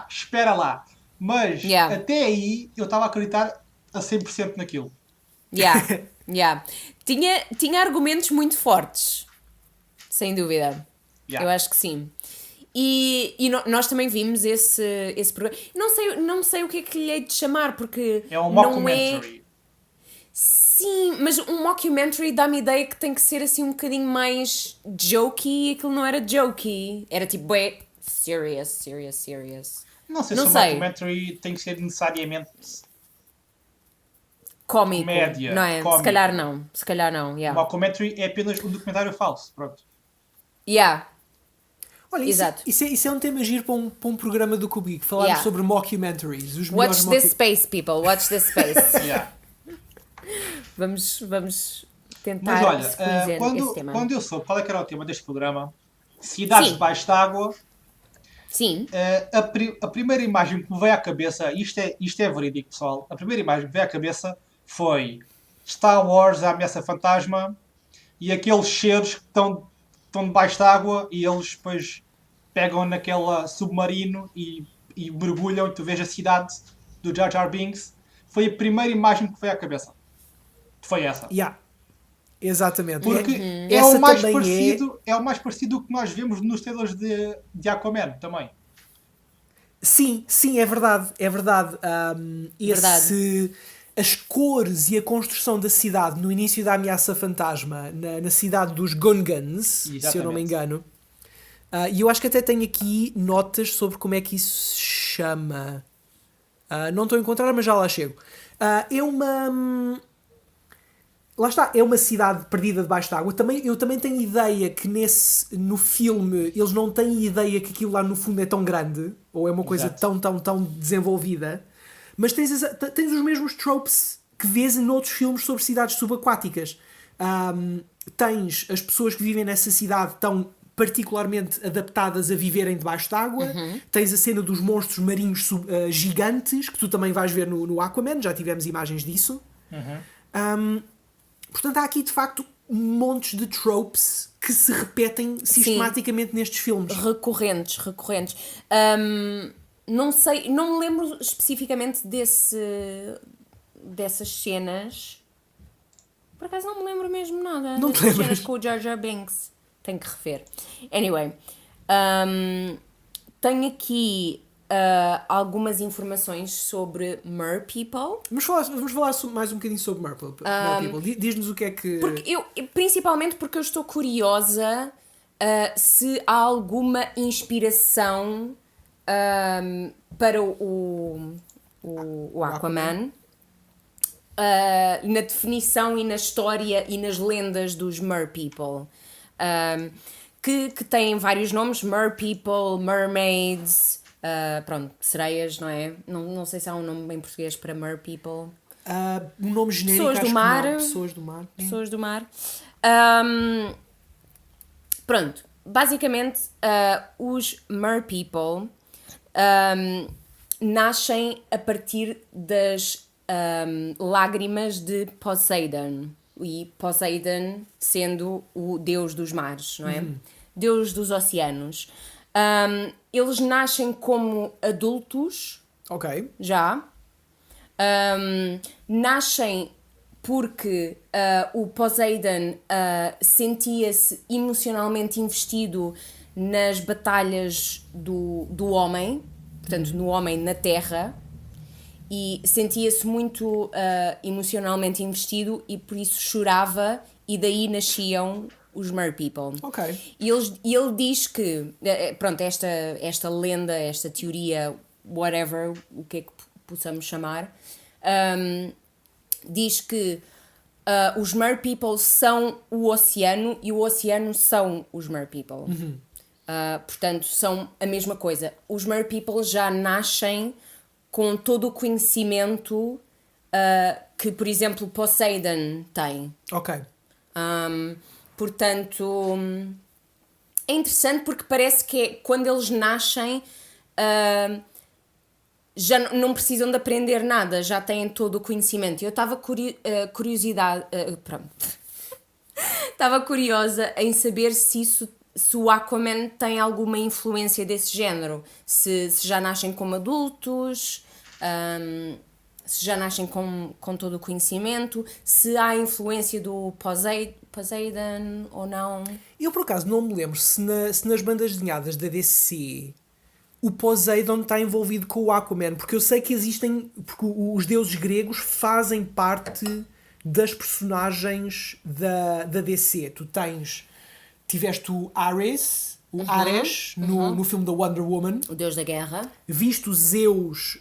espera lá. Mas Yeah. até aí eu estava a acreditar a 100% naquilo. Yeah. Tinha argumentos muito fortes, sem dúvida. Yeah. Eu acho que sim. E nós também vimos esse programa. Não sei o que é que lhe hei de chamar, porque É um não mockumentary. Sim, mas um mockumentary dá-me a ideia que tem que ser assim um bocadinho mais jokey, e aquilo não era jokey. Era tipo, serious. Não sei Não se o sei. mockumentary tem que ser necessariamente... Cómico, Comédia, não é? cómico. Se calhar não, O yeah. mockumentary é apenas um documentário falso. Pronto. Yeah. Olha, Exato. isso é um tema giro para um programa do Kubrick. Falar Yeah. sobre mockumentaries. Os melhores Watch this space, people. Watch this space. Yeah. Vamos tentar Mas olha, squeeze esse tema. quando eu soube qual é que era o tema deste programa, cidades Sim. debaixo d'água, Sim, a primeira imagem que me veio à cabeça, isto é verídico, pessoal, a primeira imagem que me veio à cabeça foi Star Wars, a ameaça fantasma, e aqueles cheiros que estão debaixo d'água e eles depois pegam naquele submarino e mergulham e tu vês a cidade do Jar Jar Binks. Foi a primeira imagem que veio à cabeça. Foi essa. Yeah. Exatamente. Porque é Essa o mais também parecido, é o mais parecido do que nós vemos nos trailers de Aquaman também. Sim, é verdade. É verdade. Verdade. As cores e a construção da cidade no início da Ameaça Fantasma, na cidade dos Gungans, se eu não me Exatamente. engano. E eu acho que até tenho aqui notas sobre como é que isso se chama. Não estou a encontrar, mas já lá chego. É uma... Lá está, é uma cidade perdida debaixo d'água. Eu também tenho ideia que no filme eles não têm ideia que aquilo lá no fundo é tão grande, ou é uma coisa Exato. tão desenvolvida, mas tens os mesmos tropes que vês em outros filmes sobre cidades subaquáticas. Tens as pessoas que vivem nessa cidade estão particularmente adaptadas a viverem debaixo d'água. Tens a cena dos monstros marinhos gigantes, que tu também vais ver no Aquaman, já tivemos imagens disso. Portanto, há aqui de facto montes de tropes que se repetem sistematicamente nestes filmes. Recorrentes. Não sei, não me lembro especificamente dessas cenas. Por acaso não me lembro mesmo nada. Não te dessas lembras? cenas com o Jar Jar Binks. Tenho que rever. Anyway, tenho aqui algumas informações sobre Mer People. Vamos falar mais um bocadinho sobre Mer People. Diz-nos o que é que... Principalmente porque eu estou curiosa se há alguma inspiração para o Aquaman. Na definição e na história e nas lendas dos Mer People. Que têm vários nomes. Mer People, Mermaids... pronto, sereias, não é? Não sei se há um nome em português para Mer People. Um nome genérico, Pessoas do acho mar. que não. Pessoas do mar. Pronto, basicamente os Mer People nascem a partir das lágrimas de Poseidon. E Poseidon sendo o deus dos mares, não é? Deus dos oceanos. Eles nascem como adultos, Ok. já. Nascem porque o Poseidon sentia-se emocionalmente investido nas batalhas do homem, portanto, no homem na Terra, e sentia-se muito emocionalmente investido e por isso chorava, e daí nasciam os Mer People. Ok. E ele diz que, pronto, esta lenda, esta teoria, whatever, o que é que possamos chamar, diz que os Mer People são o oceano e o oceano são os Mer People. Portanto, são a mesma coisa. Os Mer People já nascem com todo o conhecimento que, por exemplo, Poseidon tem. Ok. Portanto, é interessante porque parece que quando eles nascem já não precisam de aprender nada, já têm todo o conhecimento. Eu estava estava curiosa em saber se o Aquaman tem alguma influência desse género, se já nascem como adultos, se já nascem com todo o conhecimento, se há influência do Poseidon ou não. Eu, por acaso, não me lembro se nas bandas desenhadas da DC o Poseidon está envolvido com o Aquaman, porque eu sei que existem... Porque os deuses gregos fazem parte das personagens da DC. Tiveste o Ares... Ares, no filme da Wonder Woman. O deus da guerra. Viste o Zeus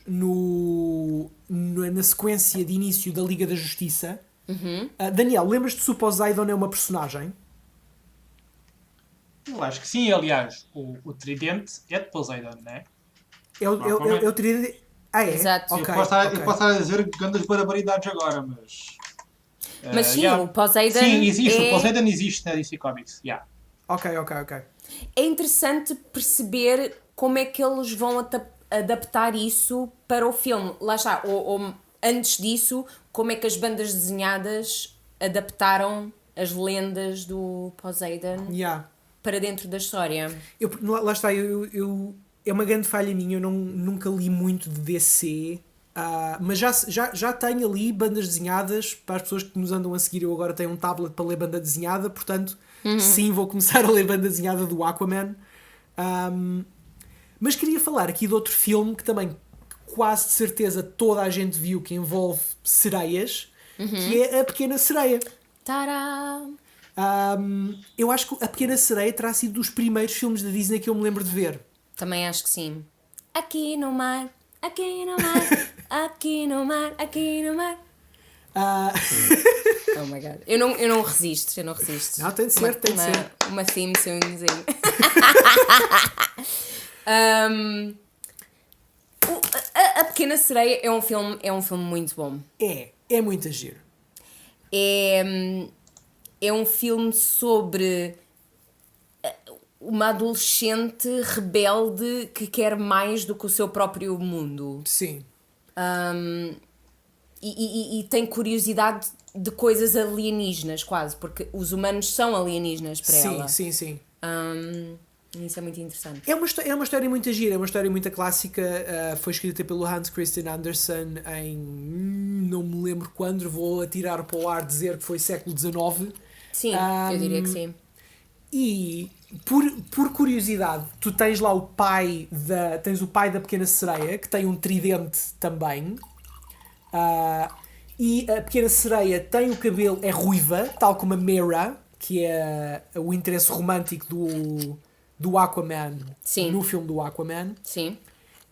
na sequência de início da Liga da Justiça. Daniel, lembras-te se o Poseidon é uma personagem? Eu acho que sim, aliás. O tridente é de Poseidon, não é? É o tridente... Ah, é? Exato. Ok, eu posso ok. estar a dizer grandes barbaridades agora, mas... Mas sim, o Poseidon Sim, existe. é... O Poseidon existe na DC Comics. Yeah. Ok. É interessante perceber como é que eles vão adaptar isso para o filme. Lá está, ou antes disso, como é que as bandas desenhadas adaptaram as lendas do Poseidon para dentro da história. Lá está, é uma grande falha minha, eu nunca li muito de DC, mas já tenho ali bandas desenhadas. Para as pessoas que nos andam a seguir, eu agora tenho um tablet para ler banda desenhada, portanto, sim, vou começar a ler banda desenhada do Aquaman. Mas queria falar aqui de outro filme que também quase de certeza toda a gente viu, que envolve sereias, que é A Pequena Sereia. Tadá! Eu acho que A Pequena Sereia terá sido dos primeiros filmes da Disney que eu me lembro de ver. Também acho que sim. Aqui no mar, aqui no mar, aqui no mar, aqui no mar. Oh my god. Eu não resisto. Não, tem de ser. Uma theme songzinho. A Pequena Sereia é um filme muito bom. É muito giro. É um filme sobre uma adolescente rebelde que quer mais do que o seu próprio mundo. Sim. E tem curiosidade de coisas alienígenas, quase, porque os humanos são alienígenas para ela. Sim, sim. Isso é muito interessante. É uma história muito gira, é uma história muito clássica. Foi escrita pelo Hans Christian Andersen em. Não me lembro quando, vou atirar para o ar dizer que foi século XIX. Sim, eu diria que sim. E por curiosidade, tu tens lá tens o pai da Pequena Sereia, que tem um tridente também. E a Pequena Sereia tem o cabelo, é ruiva, tal como a Mera, que é o interesse romântico do Aquaman. Sim. No filme do Aquaman. Sim.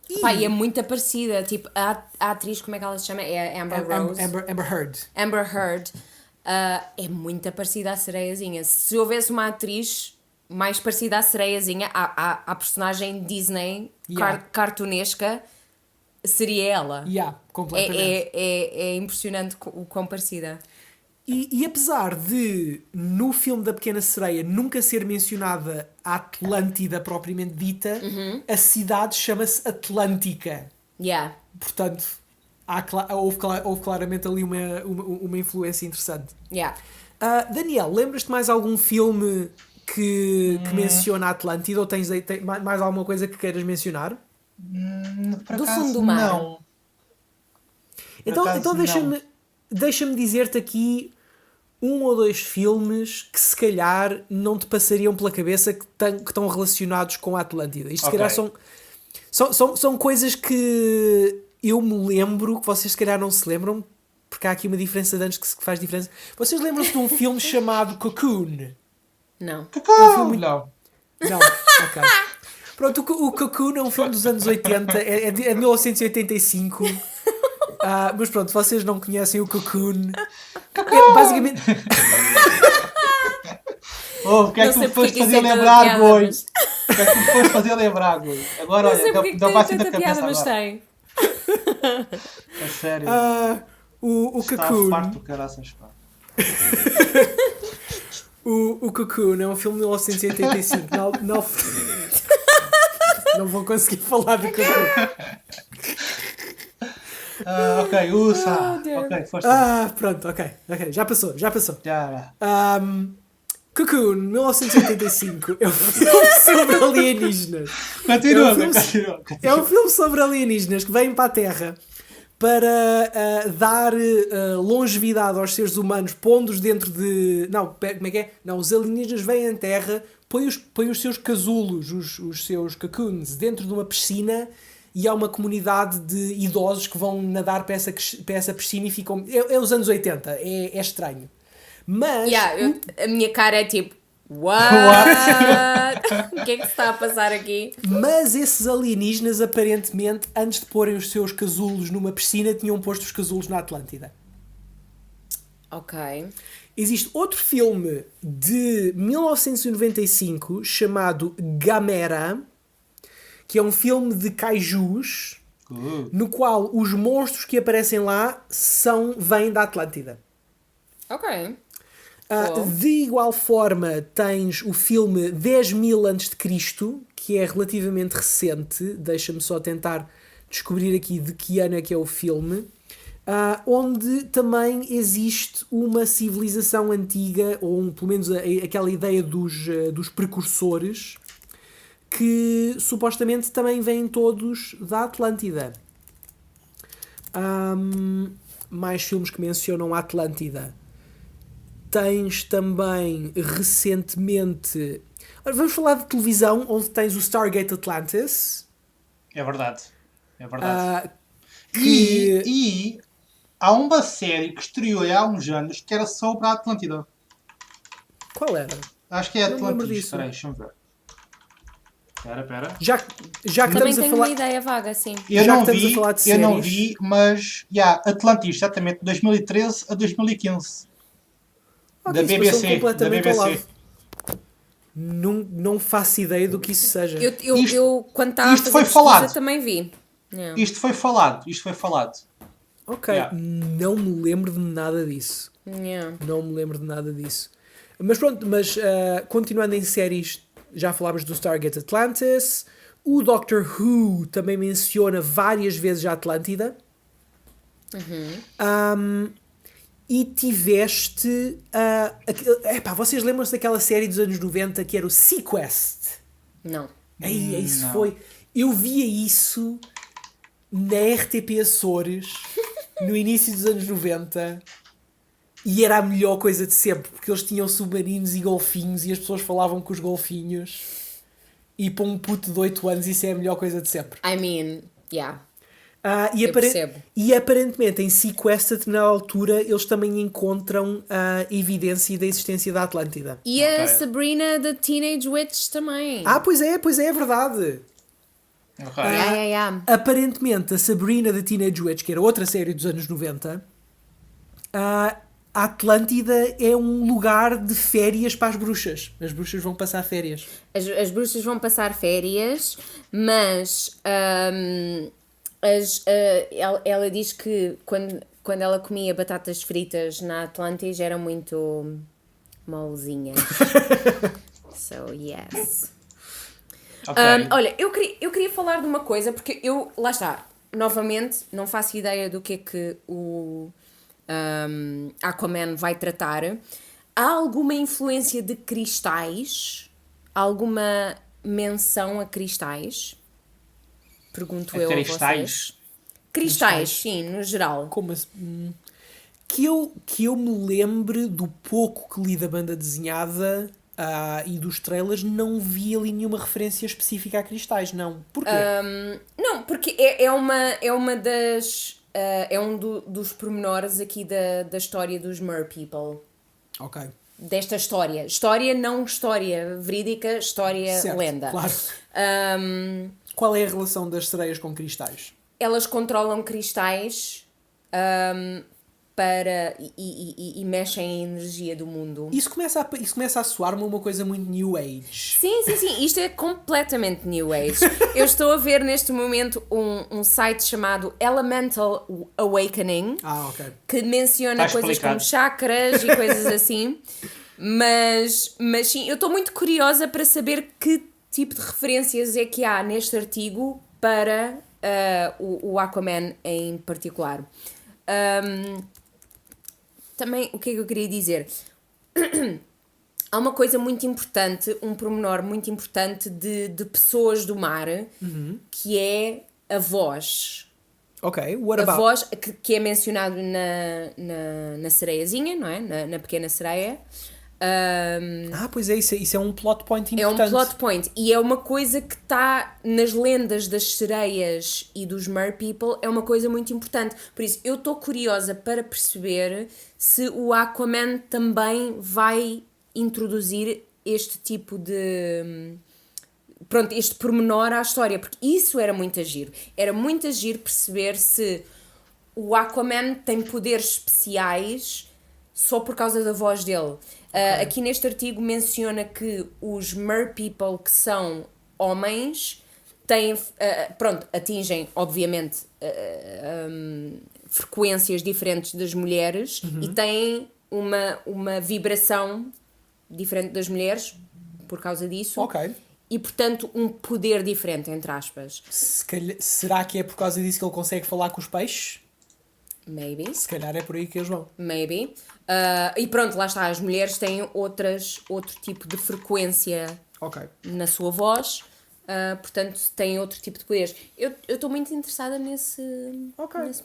E é muito parecida. Tipo, a atriz, como é que ela se chama? É Amber Rose. Amber Heard. Amber Heard. É muito parecida à Sereiazinha. Se houvesse uma atriz mais parecida à Sereiazinha, à personagem Disney cartunesca, seria ela. Completamente. É impressionante o quão parecida. E apesar de, no filme da Pequena Sereia, nunca ser mencionada a Atlântida propriamente dita, a cidade chama-se Atlântica. Portanto, houve claramente ali uma influência interessante. Daniel, lembras-te mais algum filme que menciona a Atlântida? Ou tens mais alguma coisa que queiras mencionar? Do fundo do mar. Não. Então deixa-me dizer-te aqui 1 ou 2 filmes que se calhar não te passariam pela cabeça que estão relacionados com a Atlântida. Isto se calhar são coisas que eu me lembro, que vocês se calhar não se lembram, porque há aqui uma diferença de anos que faz diferença. Vocês lembram-se de um filme chamado Cocoon? Não. Não. Não? Ok. Pronto, o Cocoon é um filme dos anos 80, é de 1985. Mas pronto, vocês não conhecem o Cocoon. Basicamente. O que é que tu foste fazer lembrar, Goi? O que é que tu foste fazer lembrar, Goi? Agora, olha, dá para da cabeça mas agora. tem. É sério. O Está Cocoon. farto do caraças, pá. O Cocoon é um filme de 1985. Não vou conseguir falar do Cocoon. Ok, ok, foste. Pronto, ok. Já passou. Já. Cocoon, 1985, é um filme sobre alienígenas. Continua. É um filme sobre alienígenas que vêm para a Terra para dar longevidade aos seres humanos, pondo-os dentro de... Não, como é que é? Não, os alienígenas vêm à Terra, põem os seus casulos, os seus cocoons, dentro de uma piscina, e há uma comunidade de idosos que vão nadar para essa piscina e ficam... É os anos 80, é estranho. Mas... a minha cara é tipo... What? O que é que se está a passar aqui? Mas esses alienígenas, aparentemente, antes de porem os seus casulos numa piscina, tinham posto os casulos na Atlântida. Ok. Existe outro filme de 1995 chamado Gamera, que é um filme de kaijus, no qual os monstros que aparecem lá vêm da Atlântida. Ok. De igual forma, tens o filme 10.000 a.C., que é relativamente recente. Deixa-me só tentar descobrir aqui de que ano é que é o filme. Onde também existe uma civilização antiga, ou pelo menos aquela ideia dos precursores, que supostamente também vêm todos da Atlântida. Mais filmes que mencionam a Atlântida. Tens também recentemente... Vamos falar de televisão, onde tens o Stargate Atlantis. É verdade. Que... E há uma série que estreou há uns anos que era sobre a Atlântida. Qual era? Acho que é Não me lembro Atlantis. disso. Espera aí, deixa-me ver. Espera. Já que Também estamos a tenho falar... uma ideia vaga, sim. Eu Já não que estamos vi, a falar de eu não séries- vi, mas Atlantis, exatamente, de 2013 a 2015. Ok, Da isso BBC, passou completamente ao da lado. Não faço ideia do que isso seja. Eu quando estava a isto fazer foi pesquisa, falado. também vi. Yeah. Isto foi falado. Ok, Yeah. não me lembro de nada disso. Yeah. Não me lembro de nada disso. Mas pronto, continuando em séries já falámos do Stargate Atlantis. O Doctor Who também menciona várias vezes a Atlântida. E tiveste... vocês lembram-se daquela série dos anos 90 que era o Sequest? Não. Isso Não. foi... Eu via isso na RTP Açores no início dos anos 90 e era a melhor coisa de sempre, porque eles tinham submarinos e golfinhos e as pessoas falavam com os golfinhos. E para um puto de 8 anos isso é a melhor coisa de sempre. I mean, yeah. Eu percebo. E aparentemente em Sequestered, na altura, eles também encontram a evidência da existência da Atlântida. E a Ok. Sabrina the Teenage Witch também. Pois é, é verdade. Ok. Yeah. Aparentemente a Sabrina the Teenage Witch, que era outra série dos anos 90, a Atlântida é um lugar de férias para as bruxas. As bruxas vão passar férias. As bruxas vão passar férias, mas ela diz que quando ela comia batatas fritas na Atlantis eram muito molezinhas. So, yes. Ok. Olha, eu queria falar de uma coisa, porque lá está, novamente, não faço ideia do que é que o Aquaman vai tratar. Há alguma influência de cristais? Alguma menção a cristais? Pergunto eu a vocês. Cristais? Cristais, sim, no geral. Como assim? Que eu me lembre do pouco que li da banda desenhada e dos trailers, não vi ali nenhuma referência específica a cristais, não. Porquê? Não, porque é uma das... é dos pormenores aqui da história dos Mer People. Ok. Desta história. História, não história verídica, história Certo, lenda. claro. Qual é a relação das sereias com cristais? Elas controlam cristais e mexem a energia do mundo. Isso começa a soar-me uma coisa muito New Age. Sim. Isto é completamente New Age. Eu estou a ver neste momento um site chamado Elemental Awakening, Ok. que menciona Está coisas explicado. como chakras e coisas assim. Mas sim, eu estou muito curiosa para saber que tipo de referências é que há neste artigo para o Aquaman em particular. Também, o que é que eu queria dizer? Há uma coisa muito importante, um pormenor muito importante de pessoas do mar, que é a voz. Ok, what A about? voz que é mencionado na sereiazinha, não é? Na pequena sereia. Pois é, isso é um plot point É um importante. plot point. E é uma coisa que está nas lendas das sereias e dos Mer People, é uma coisa muito importante. Por isso, eu estou curiosa para perceber se o Aquaman também vai introduzir este tipo de... Pronto, este pormenor à história. Porque isso era muito giro. Era muito giro perceber se o Aquaman tem poderes especiais só por causa da voz dele. Aqui neste artigo menciona que os Mer People, que são homens, têm, atingem, obviamente, frequências diferentes das mulheres e têm uma vibração diferente das mulheres por causa disso. Ok. E, portanto, um poder diferente, entre aspas. Será que é por causa disso que ele consegue falar com os peixes? Maybe. Se calhar é por aí que eles vão. Maybe. E pronto, lá está. As mulheres têm outro tipo de frequência Ok. na sua voz. Portanto, têm outro tipo de poderes. Eu estou muito interessada nesse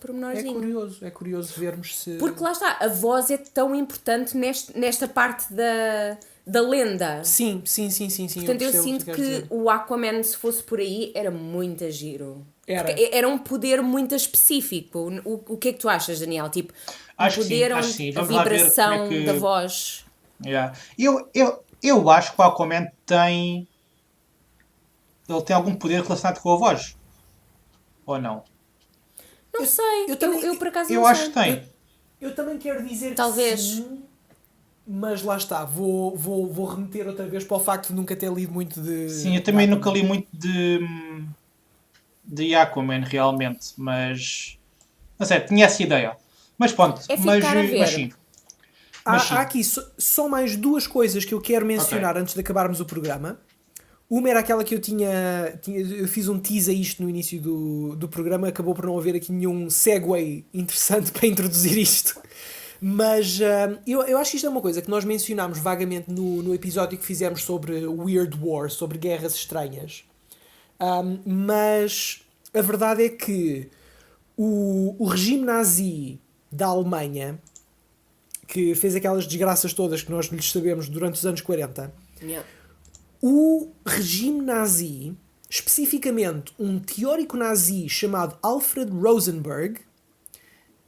pormenorzinho. É curioso vermos se... Porque lá está, a voz é tão importante nesta parte da lenda. Sim. Portanto, eu percebo o sinto queres que dizer. o Aquaman, se fosse por aí, era muito giro. Era. Porque era um poder muito específico. O que é que tu achas, Daniel? Tipo, Acho um que poder sim, onde sim. a Vamos lá ver vibração como é que- da voz... Yeah. Eu acho que o Aquaman tem... Ele tem algum poder relacionado com a voz? Ou não? Não sei, eu por acaso Eu não acho sei. que tem. Eu também quero dizer Talvez. que sim, mas lá está. Vou remeter outra vez para o facto de nunca ter lido muito de... Sim, eu também nunca li muito de Aquaman realmente, mas não sei, tinha essa ideia. Mas pronto, É ficar a ver. mas sim. Mas sim. Há aqui só mais duas coisas que eu quero mencionar antes de acabarmos o programa. Uma era aquela que eu fiz um tease a isto no início do programa, acabou por não haver aqui nenhum segue interessante para introduzir isto. Mas eu acho que isto é uma coisa que nós mencionámos vagamente no episódio que fizemos sobre Weird War, sobre guerras estranhas. Mas a verdade é que o regime nazi da Alemanha, que fez aquelas desgraças todas que nós lhes sabemos durante os anos 40, Yeah. o regime nazi, especificamente um teórico nazi chamado Alfred Rosenberg,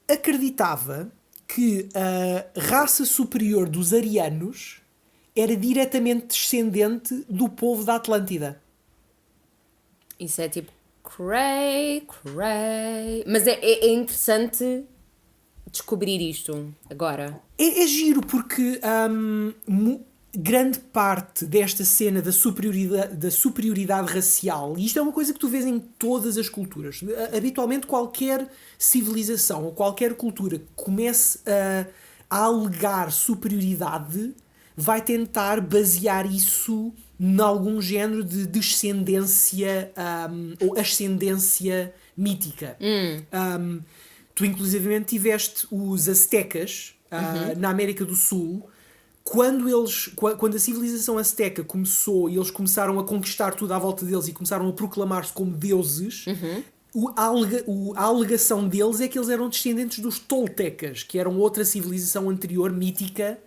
acreditava que a raça superior dos arianos era diretamente descendente do povo da Atlântida. Isso é tipo cray. Mas é interessante descobrir isto agora. É giro porque grande parte desta cena da superioridade racial, e isto é uma coisa que tu vês em todas as culturas, habitualmente qualquer civilização ou qualquer cultura que comece a alegar superioridade vai tentar basear isso em algum género de descendência ou ascendência mítica. Tu inclusivamente tiveste os aztecas na América do Sul. Quando a civilização azteca começou e eles começaram a conquistar tudo à volta deles e começaram a proclamar-se como deuses, a alegação deles é que eles eram descendentes dos toltecas, que eram outra civilização anterior, mítica,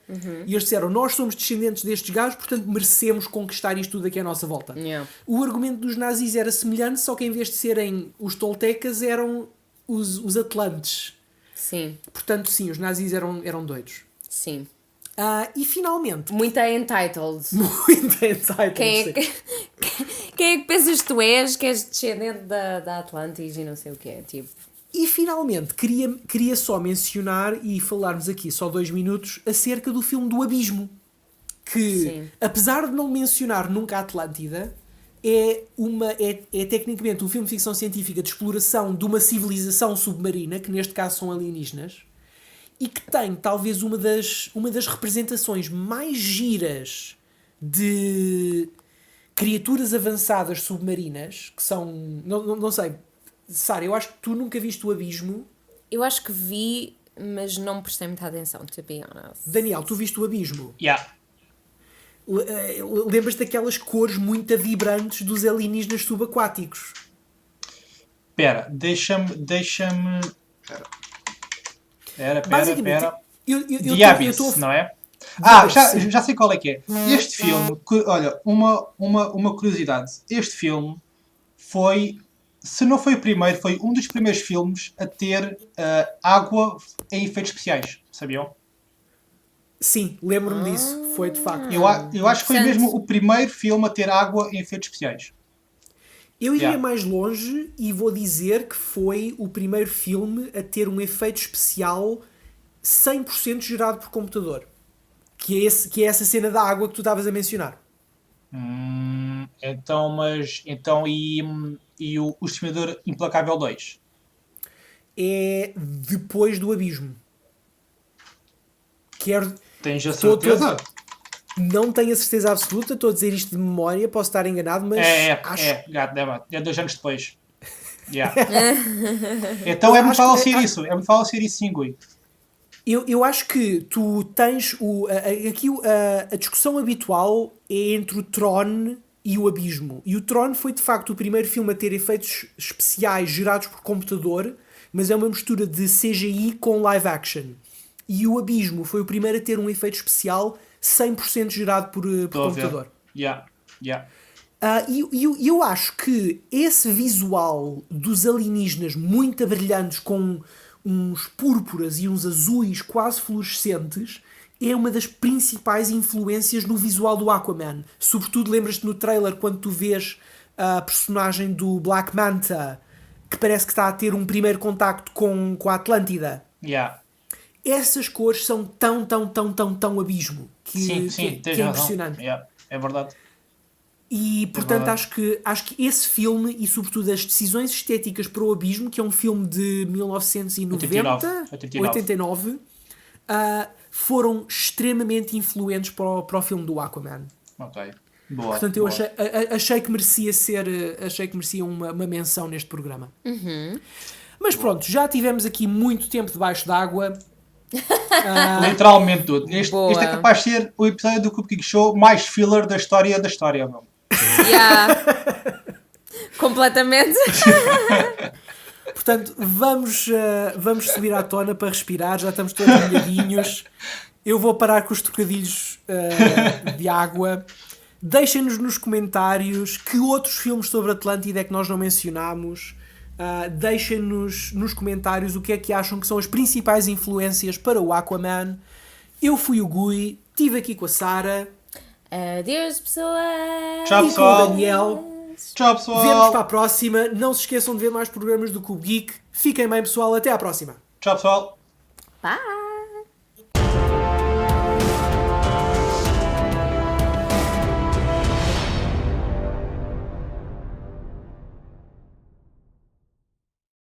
e eles disseram, nós somos descendentes destes gajos, portanto merecemos conquistar isto tudo aqui à nossa volta. Yeah. O argumento dos nazis era semelhante, só que em vez de serem os toltecas, eram os atlantes. Sim, Portanto, sim, os nazis eram doidos. sim. E finalmente, Muito entitled. muito entitled, Quem é, sim. quem é que pensas que tu és? Que és descendente da Atlantis e não sei o que é. Tipo, E finalmente, queria só mencionar e falarmos aqui só 2 minutos acerca do filme do Abismo. Que, Sim. apesar de não mencionar nunca a Atlântida, é tecnicamente um filme de ficção científica de exploração de uma civilização submarina, que neste caso são alienígenas, e que tem talvez uma das representações mais giras de criaturas avançadas submarinas, que são... Não sei, Sara, eu acho que tu nunca viste o Abismo. eu acho que vi, mas não prestei muita atenção, to be honest. Daniel, tu viste o Abismo? Yeah. Lembras daquelas cores muito vibrantes dos alienígenas subaquáticos? Espera, deixa-me. Espera. Basicamente, eu The Abyss, não é? Já sei qual é que é. Este filme, olha, uma curiosidade. Este filme foi, se não foi o primeiro, foi um dos primeiros filmes a ter água em efeitos especiais. Sabiam? Sim, lembro-me disso. Foi de facto. Eu acho que foi Interessante. mesmo o primeiro filme a ter água em efeitos especiais. Eu iria Yeah. mais longe e vou dizer que foi o primeiro filme a ter um efeito especial 100% gerado por computador. Que é essa cena da água que tu estavas a mencionar. Então e o Exterminador Implacável 2? É depois do Abismo. Quero... Tens a Estou- certeza? Não tenho a certeza absoluta, estou a dizer isto de memória, posso estar enganado, mas acho... É 2 anos depois. Yeah. Então é muito acho fácil que- ser isso. É muito fácil ser isso, sim, Gui. Eu acho que tu tens a discussão habitual é entre o Tron e o Abismo. E o Tron foi de facto o primeiro filme a ter efeitos especiais gerados por computador, mas é uma mistura de CGI com live action. E o Abismo foi o primeiro a ter um efeito especial 100% gerado por Estou a ver. computador. Yeah. E eu acho que esse visual dos alienígenas muito brilhantes com uns púrpuras e uns azuis quase fluorescentes é uma das principais influências no visual do Aquaman. Sobretudo lembras-te no trailer quando tu vês a personagem do Black Manta que parece que está a ter um primeiro contacto com a Atlântida. Yeah. Essas cores são tão abismo Sim, que tens é razão. impressionante. Yeah, é verdade. E portanto verdade. acho que esse filme e sobretudo as decisões estéticas para o Abismo, que é um filme de 1990, 89, foram extremamente influentes para o filme do Aquaman. Ok. Boa, Portanto, eu boa. achei que merecia achei que merecia uma menção neste programa. Mas pronto, já tivemos aqui muito tempo debaixo d'água. Literalmente tudo. Este Boa. é capaz de ser o episódio do Cupcake Show mais filler da história, meu. Yeah. Completamente. Portanto, vamos subir à tona para respirar. Já estamos todos molhadinhos. Eu vou parar com os trocadilhos de água. Deixem-nos nos comentários que outros filmes sobre Atlântida é que nós não mencionámos. Deixem-nos nos comentários o que é que acham que são as principais influências para o Aquaman. Eu fui o Gui, estive aqui com a Sara Adeus, pessoas. Tchau, e com o pessoal. Daniel. Tchau, Vemos pessoal. para a próxima. Não se esqueçam de ver mais programas do Cube Geek. Fiquem bem, pessoal. Até à próxima. Tchau, pessoal. Bye.